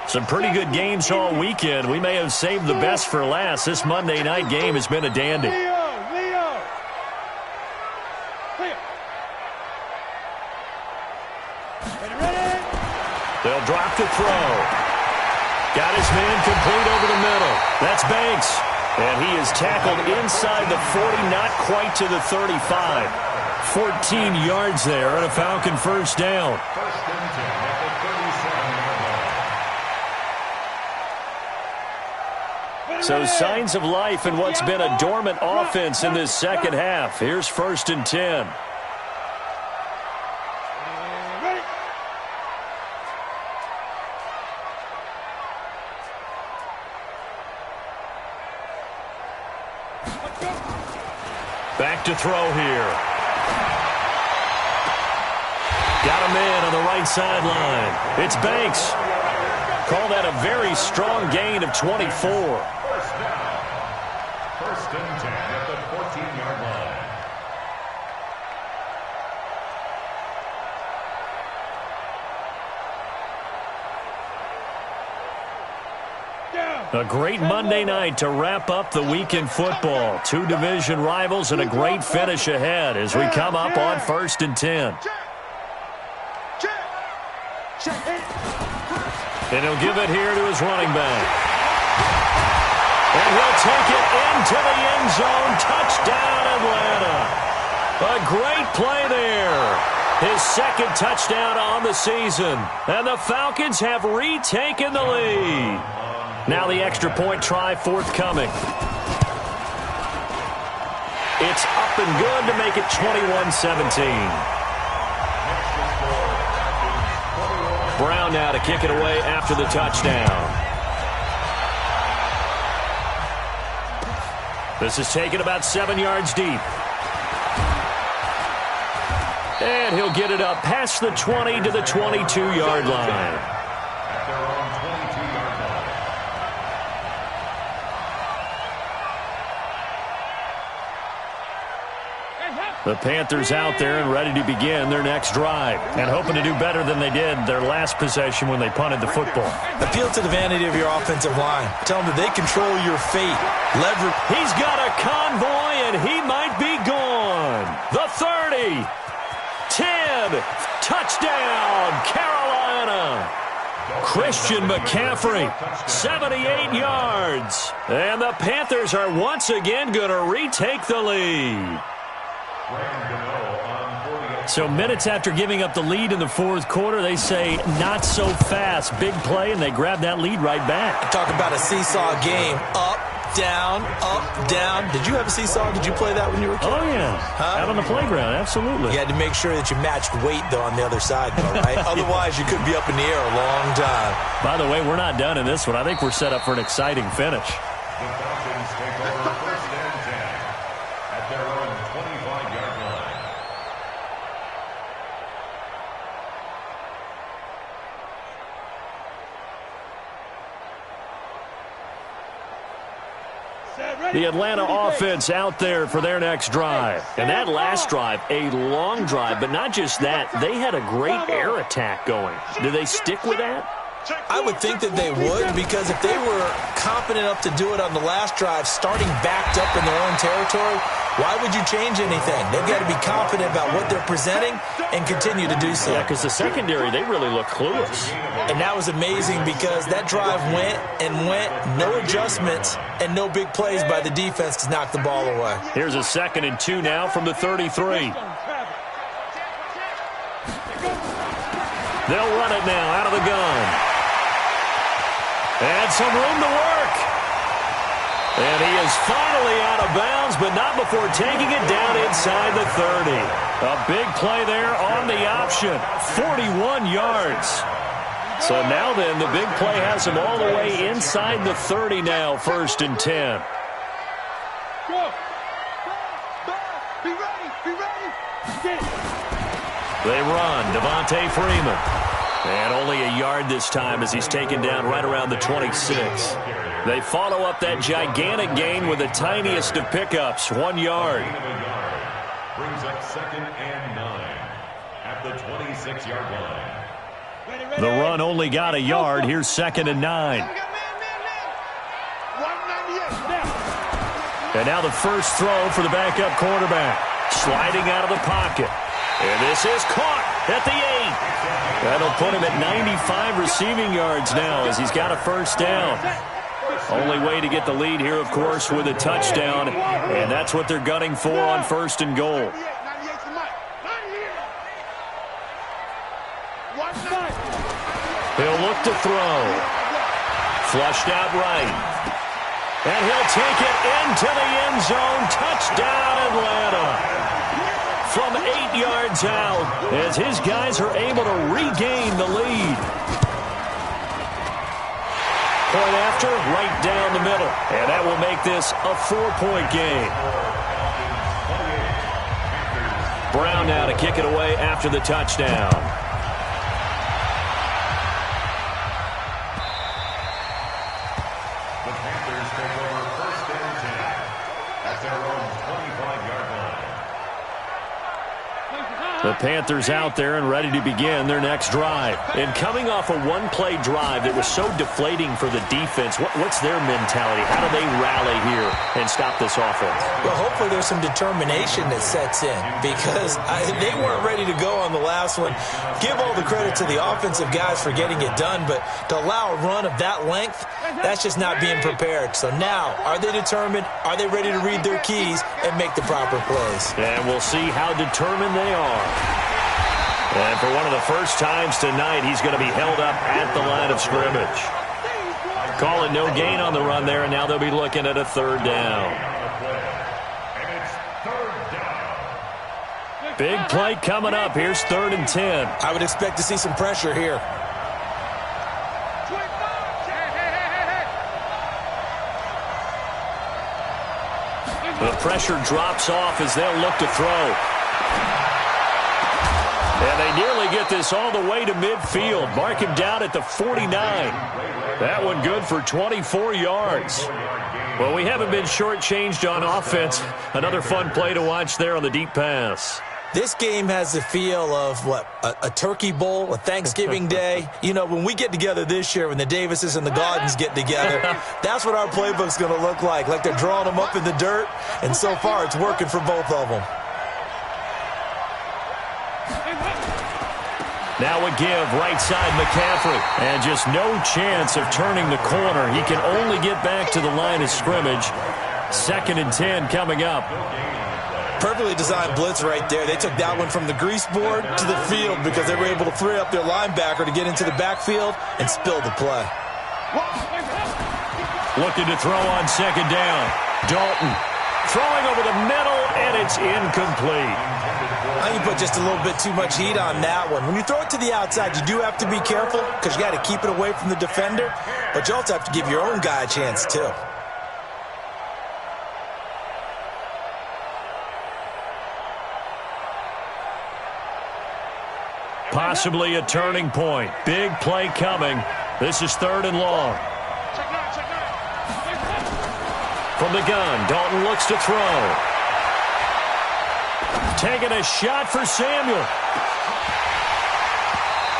Some pretty good games all weekend. We may have saved the best for last. This Monday night game has been a dandy. Leo. Clear. Ready? They'll drop to throw. Got his man complete over the middle. That's Banks. And he is tackled inside the 40, not quite to the 35. 14 yards there and a Falcon first down. First and 10 at the 37-yard line. So signs of life in what's been a dormant offense in this second half. Here's 1st and 10. Ready? Let's go. Back to throw here. Got a man on the right sideline. It's Banks. Call that a very strong gain of 24. First down. First and 10 at the 14-yard line. A great Monday night to wrap up the week in football. 2 division rivals and a great finish ahead as we come up on 1st and 10. And he'll give it here to his running back. And he'll take it into the end zone. Touchdown, Atlanta. A great play there. His second touchdown on the season. And the Falcons have retaken the lead. Now the extra point try forthcoming. It's up and good to make it 21-17. Brown now to kick it away after the touchdown. This is taken about 7 yards deep. And he'll get it up past the 20 to the 22-yard line. The Panthers out there and ready to begin their next drive and hoping to do better than they did their last possession when they punted the football. Appeal to the vanity of your offensive line. Tell them that they control your fate. Leverage. He's got a convoy, and he might be gone. The 30. 10. Touchdown, Carolina. Christian McCaffrey, 78 yards. And the Panthers are once again going to retake the lead. So minutes after giving up the lead in the fourth quarter, they say not so fast. Big play, and they grab that lead right back. Talk about a seesaw game. Up, down, up, down. Did you have a seesaw? Did you play that when you were a kid? Oh, yeah. Out on the playground, absolutely. You had to make sure that you matched weight, though, on the other side, though, right? Otherwise, you could be up in the air a long time. By the way, we're not done in this one. I think we're set up for an exciting finish. The Falcons take over first and 10 at their own 25-yard line. The Atlanta offense out there for their next drive. And that last drive, a long drive, but not just that. They had a great air attack going. Do they stick with that? I would think that they would, because if they were competent enough to do it on the last drive, starting backed up in their own territory, why would you change anything? They've got to be confident about what they're presenting and continue to do so. Yeah, because the secondary, they really look clueless. And that was amazing because that drive went and went, no adjustments and no big plays by the defense to knock the ball away. Here's a 2nd and 2 now from the 33. They'll run it now out of the gun. And some room to work. And he is finally out of bounds, but not before taking it down inside the 30. A big play there on the option. 41 yards. So now then, the big play has him all the way inside the 30 now, 1st and 10. Go. Be ready. They run. Devontae Freeman. And only a yard this time as he's taken down right around the 26. They follow up that gigantic gain with the tiniest of pickups, 1 yard. Brings up 2nd and 9 at the 26-yard line. The run only got a yard. Here's 2nd and 9. And now the first throw for the backup quarterback. Sliding out of the pocket. And this is caught at the 8. That'll put him at 95 receiving yards now as he's got a first down. Only way to get the lead here, of course, with a touchdown. And that's what they're gunning for on 1st and goal. He'll look to throw. Flushed out right. And he'll take it into the end zone. Touchdown, Atlanta. From 8 yards out as his guys are able to regain the lead. Point after, right down the middle. And that will make this a 4-point game. Brown now to kick it away after the touchdown. The Panthers take over 1st and 10 at their own 25-yard line. The Panthers out there and ready to begin their next drive. And coming off a one-play drive that was so deflating for the defense, what's their mentality? How do they rally here and stop this offense? Well, hopefully there's some determination that sets in because they weren't ready to go on the last one. Give all the credit to the offensive guys for getting it done, but to allow a run of that length, that's just not being prepared. So now, are they determined? Are they ready to read their keys and make the proper plays? And we'll see how determined they are. And for one of the first times tonight, he's going to be held up at the line of scrimmage. Call it no gain on the run there, and now they'll be looking at a third down. Big play coming up. Here's 3rd and 10. I would expect to see some pressure here. The pressure drops off as they'll look to throw. And they nearly get this all the way to midfield. Mark him down at the 49. That one good for 24 yards. Well, we haven't been shortchanged on offense. Another fun play to watch there on the deep pass. This game has the feel of, a turkey bowl, a Thanksgiving day. You know, when we get together this year, when the Davises and the Gaudens get together, that's what our playbook's going to look like they're drawing them up in the dirt, and so far it's working for both of them. Now a give, right side McCaffrey, and just no chance of turning the corner. He can only get back to the line of scrimmage. 2nd and 10 coming up. Perfectly designed blitz right there. They took that one from the grease board to the field because they were able to free up their linebacker to get into the backfield and spill the play. Looking to throw on 2nd down. Dalton throwing over the middle, and it's incomplete. I think you put just a little bit too much heat on that one. When you throw it to the outside, you do have to be careful because you got to keep it away from the defender, but you also have to give your own guy a chance too. Possibly a turning point. Big play coming. This is 3rd and long. From the gun, Dalton looks to throw. Taking a shot for Samuel.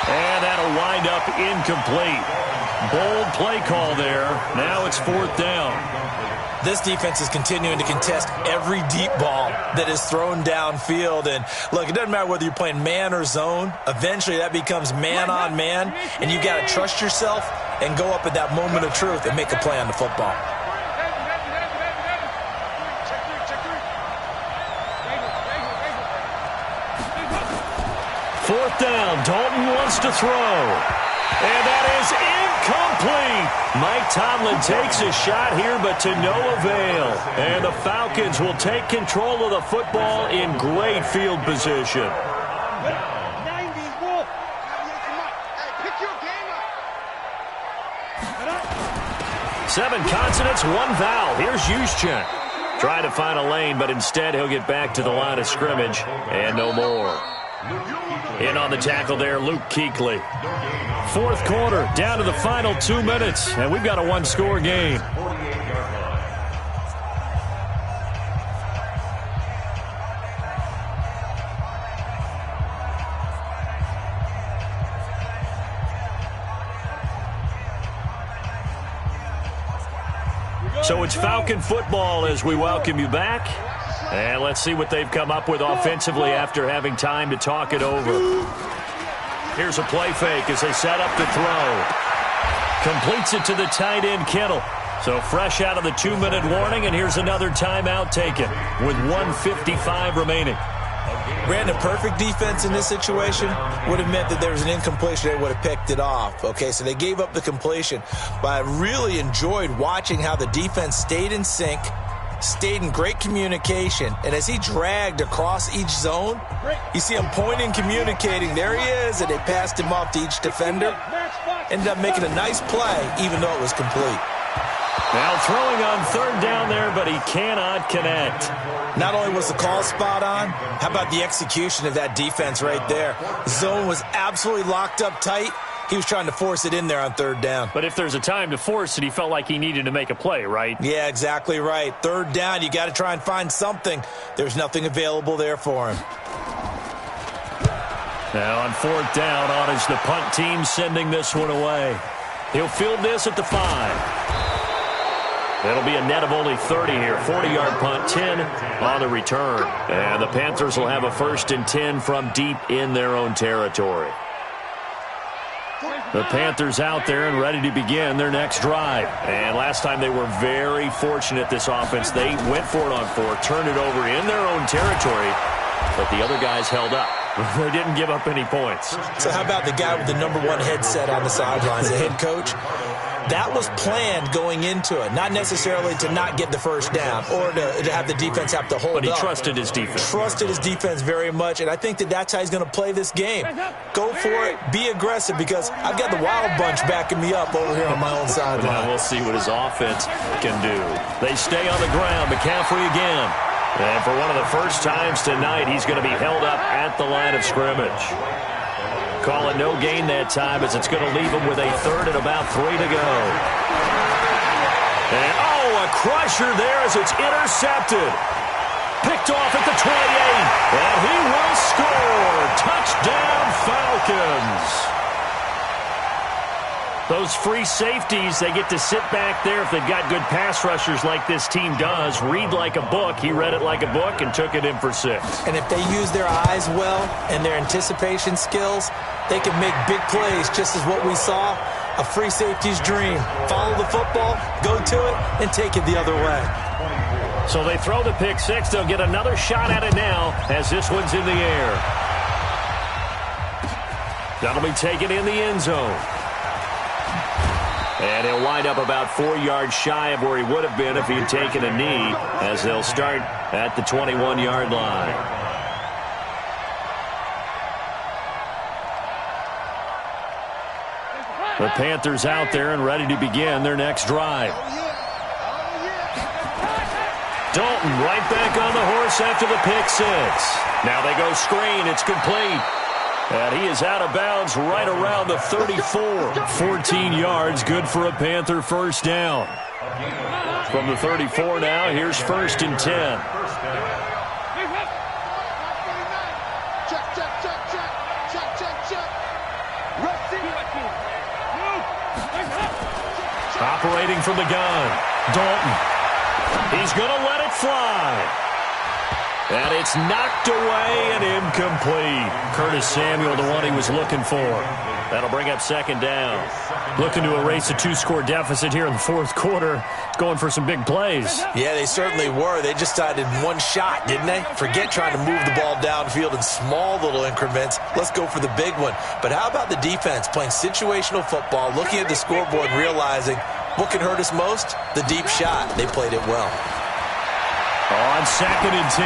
And that'll wind up incomplete. Bold play call there. Now it's 4th down. This defense is continuing to contest every deep ball that is thrown downfield. And, look, it doesn't matter whether you're playing man or zone. Eventually that becomes man on man, and you got to trust yourself and go up at that moment of truth and make a play on the football. Fourth down. Dalton wants to throw. And that is incomplete. Mike Tomlin takes a shot here, but to no avail. And the Falcons will take control of the football in great field position. 7 consonants, 1 vowel. Here's Juszczyk. Trying to find a lane, but instead he'll get back to the line of scrimmage. And no more. In on the tackle there, Luke Kuechly. 4th quarter, down to the final 2 minutes, and we've got a 1-score game. So it's Falcon football as we welcome you back. And let's see what they've come up with offensively after having time to talk it over. Here's a play fake as they set up to throw. Completes it to the tight end, Kittle. So fresh out of the 2-minute warning, and here's another timeout taken with 1:55 remaining. Brandon, perfect defense in this situation would have meant that there was an incompletion. They would have picked it off. Okay, so they gave up the completion. But I really enjoyed watching how the defense stayed in sync, stayed in great communication, and as he dragged across each zone, you see him pointing, communicating. There he is, and they passed him off to each defender. Ended up making a nice play, even though it was complete. Now throwing on 3rd down there, but he cannot connect. Not only was the call spot on, how about the execution of that defense right there? The zone was absolutely locked up tight. He was trying to force it in there on 3rd down. But if there's a time to force it, he felt like he needed to make a play, right? Yeah, exactly right. 3rd down, you got to try and find something. There's nothing available there for him. Now on 4th down, on is the punt team sending this one away. He'll field this at the 5. That'll be a net of only 30 here. 40-yard punt, 10 on the return. And the Panthers will have a 1st and 10 from deep in their own territory. The Panthers out there and ready to begin their next drive. And last time they were very fortunate, this offense. They went for it on 4, turned it over in their own territory, but the other guys held up. They didn't give up any points. So how about the guy with the number 1 headset on the sidelines, the head coach? That was planned going into it, not necessarily to not get the first down or to have the defense have to hold up. But he trusted his defense. Trusted his defense very much, and I think that's how he's going to play this game. Go for it, be aggressive, because I've got the wild bunch backing me up over here on my own sideline. Now we'll see what his offense can do. They stay on the ground. McCaffrey again. And for one of the first times tonight, he's going to be held up at the line of scrimmage. Call it no gain that time, as it's going to leave him with a 3rd and about 3 to go. And, a crusher there as it's intercepted. Picked off at the 28. And he will score. Touchdown, Falcons. Those free safeties, they get to sit back there if they've got good pass rushers like this team does. Read like a book. He read it like a book and took it in for 6. And if they use their eyes well and their anticipation skills, they can make big plays, just as what we saw. A free safety's dream. Follow the football, go to it, and take it the other way. So they throw the pick 6. They'll get another shot at it now as this one's in the air. That'll be taken in the end zone. And he'll wind up about 4 yards shy of where he would have been if he had taken a knee, as they'll start at the 21-yard line. The Panthers out there and ready to begin their next drive. Dalton right back on the horse after the pick 6. Now they go screen. It's complete. And he is out of bounds right around the 34. 14 yards, good for a Panther first down. From the 34 now, here's 1st and 10. Operating from the gun, Dalton. He's going to let it fly. And it's knocked away and incomplete. Curtis Samuel, the one he was looking for. That'll bring up 2nd down. Looking to erase a 2-score deficit here in the 4th quarter. Going for some big plays. Yeah, they certainly were. They just decided one shot, didn't they? Forget trying to move the ball downfield in small little increments. Let's go for the big one. But how about the defense playing situational football, looking at the scoreboard and realizing what can hurt us most? The deep shot. They played it well. On 2nd and 10,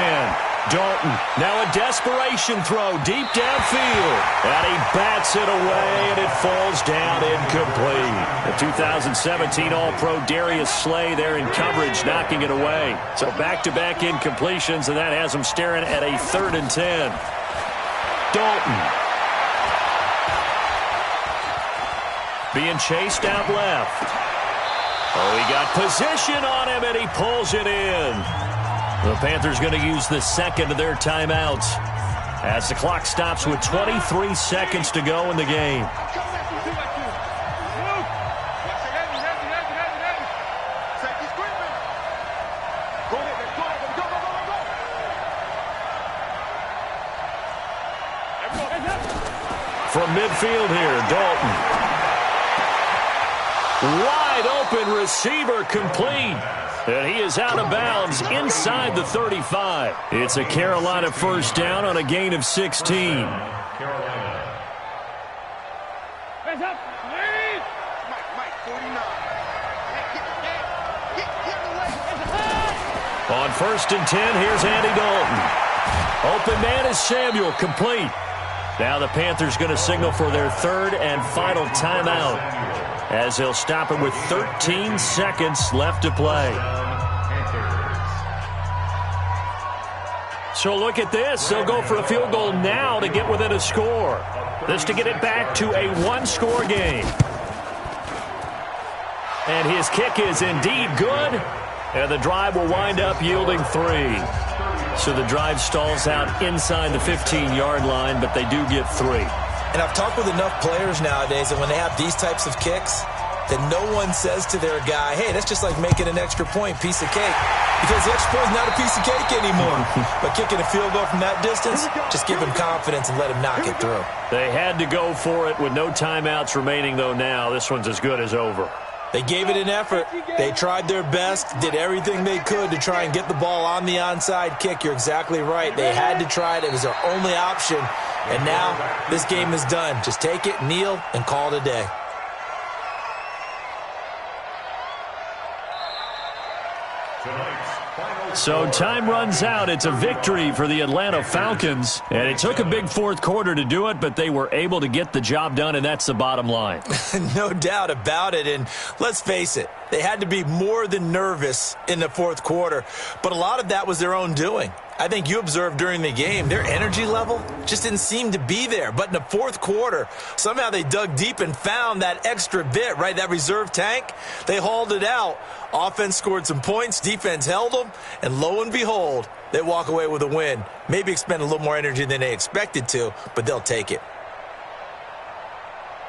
Dalton, now a desperation throw deep downfield. And he bats it away, and it falls down incomplete. The 2017 All-Pro Darius Slay there in coverage, knocking it away. So back-to-back incompletions, and that has him staring at a 3rd and 10. Dalton. Being chased out left. Oh, he got position on him, and he pulls it in. The Panthers going to use the 2nd of their timeouts as the clock stops with 23 seconds to go in the game. From midfield here, Dalton. Wide open receiver, complete. And he is out of bounds inside the 35. It's a Carolina first down on a gain of 16. On 1st and 10, here's Andy Dalton. Open man is Samuel, complete. Now the Panthers going to signal for their 3rd and final timeout, as they'll stop it with 13 seconds left to play. So look at this. They'll go for a field goal now to get within a score. This to get it back to a 1-score game. And his kick is indeed good. And the drive will wind up yielding 3. So the drive stalls out inside the 15-yard line, but they do get 3. And I've talked with enough players nowadays that when they have these types of kicks, that no one says to their guy, hey, that's just like making an extra point, piece of cake. Because the extra point is not a piece of cake anymore. But kicking a field goal from that distance, just give him confidence and let him knock it through. They had to go for it with no timeouts remaining, though now. This one's as good as over. They gave it an effort. They tried their best, did everything they could to try and get the ball on the onside kick. You're exactly right. They had to try it. It was their only option. And now this game is done. Just take it, kneel, and call it a day. So time runs out. It's a victory for the Atlanta Falcons. And it took a big fourth quarter to do it, but they were able to get the job done, and that's the bottom line. No doubt about it. And let's face it, they had to be more than nervous in the fourth quarter. But a lot of that was their own doing. I think you observed during the game, their energy level just didn't seem to be there. But in the fourth quarter, somehow they dug deep and found that extra bit, right, that reserve tank. They hauled it out. Offense scored some points. Defense held them. And lo and behold, they walk away with a win. Maybe expend a little more energy than they expected to, but they'll take it.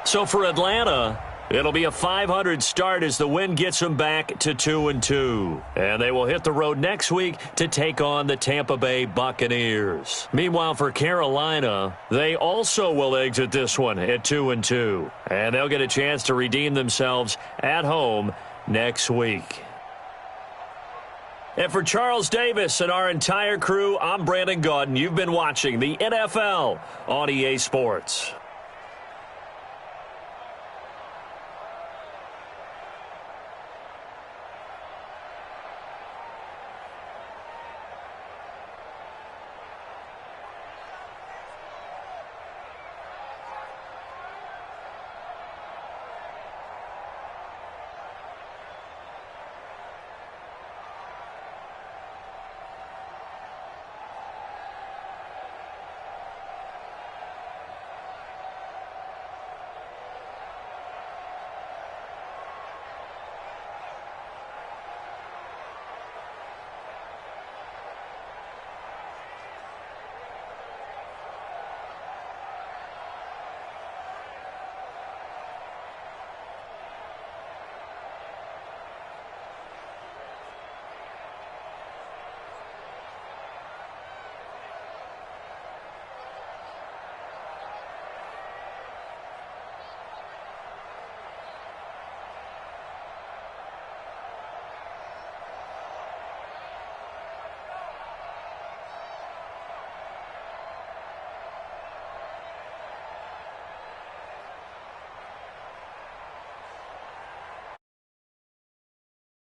So for Atlanta, it'll be a 500 start as the win gets them back to 2-2. And they will hit the road next week to take on the Tampa Bay Buccaneers. Meanwhile, for Carolina, they also will exit this one at 2-2. And they'll get a chance to redeem themselves at home next week. And for Charles Davis and our entire crew, I'm Brandon Gaudin. You've been watching the NFL on EA Sports.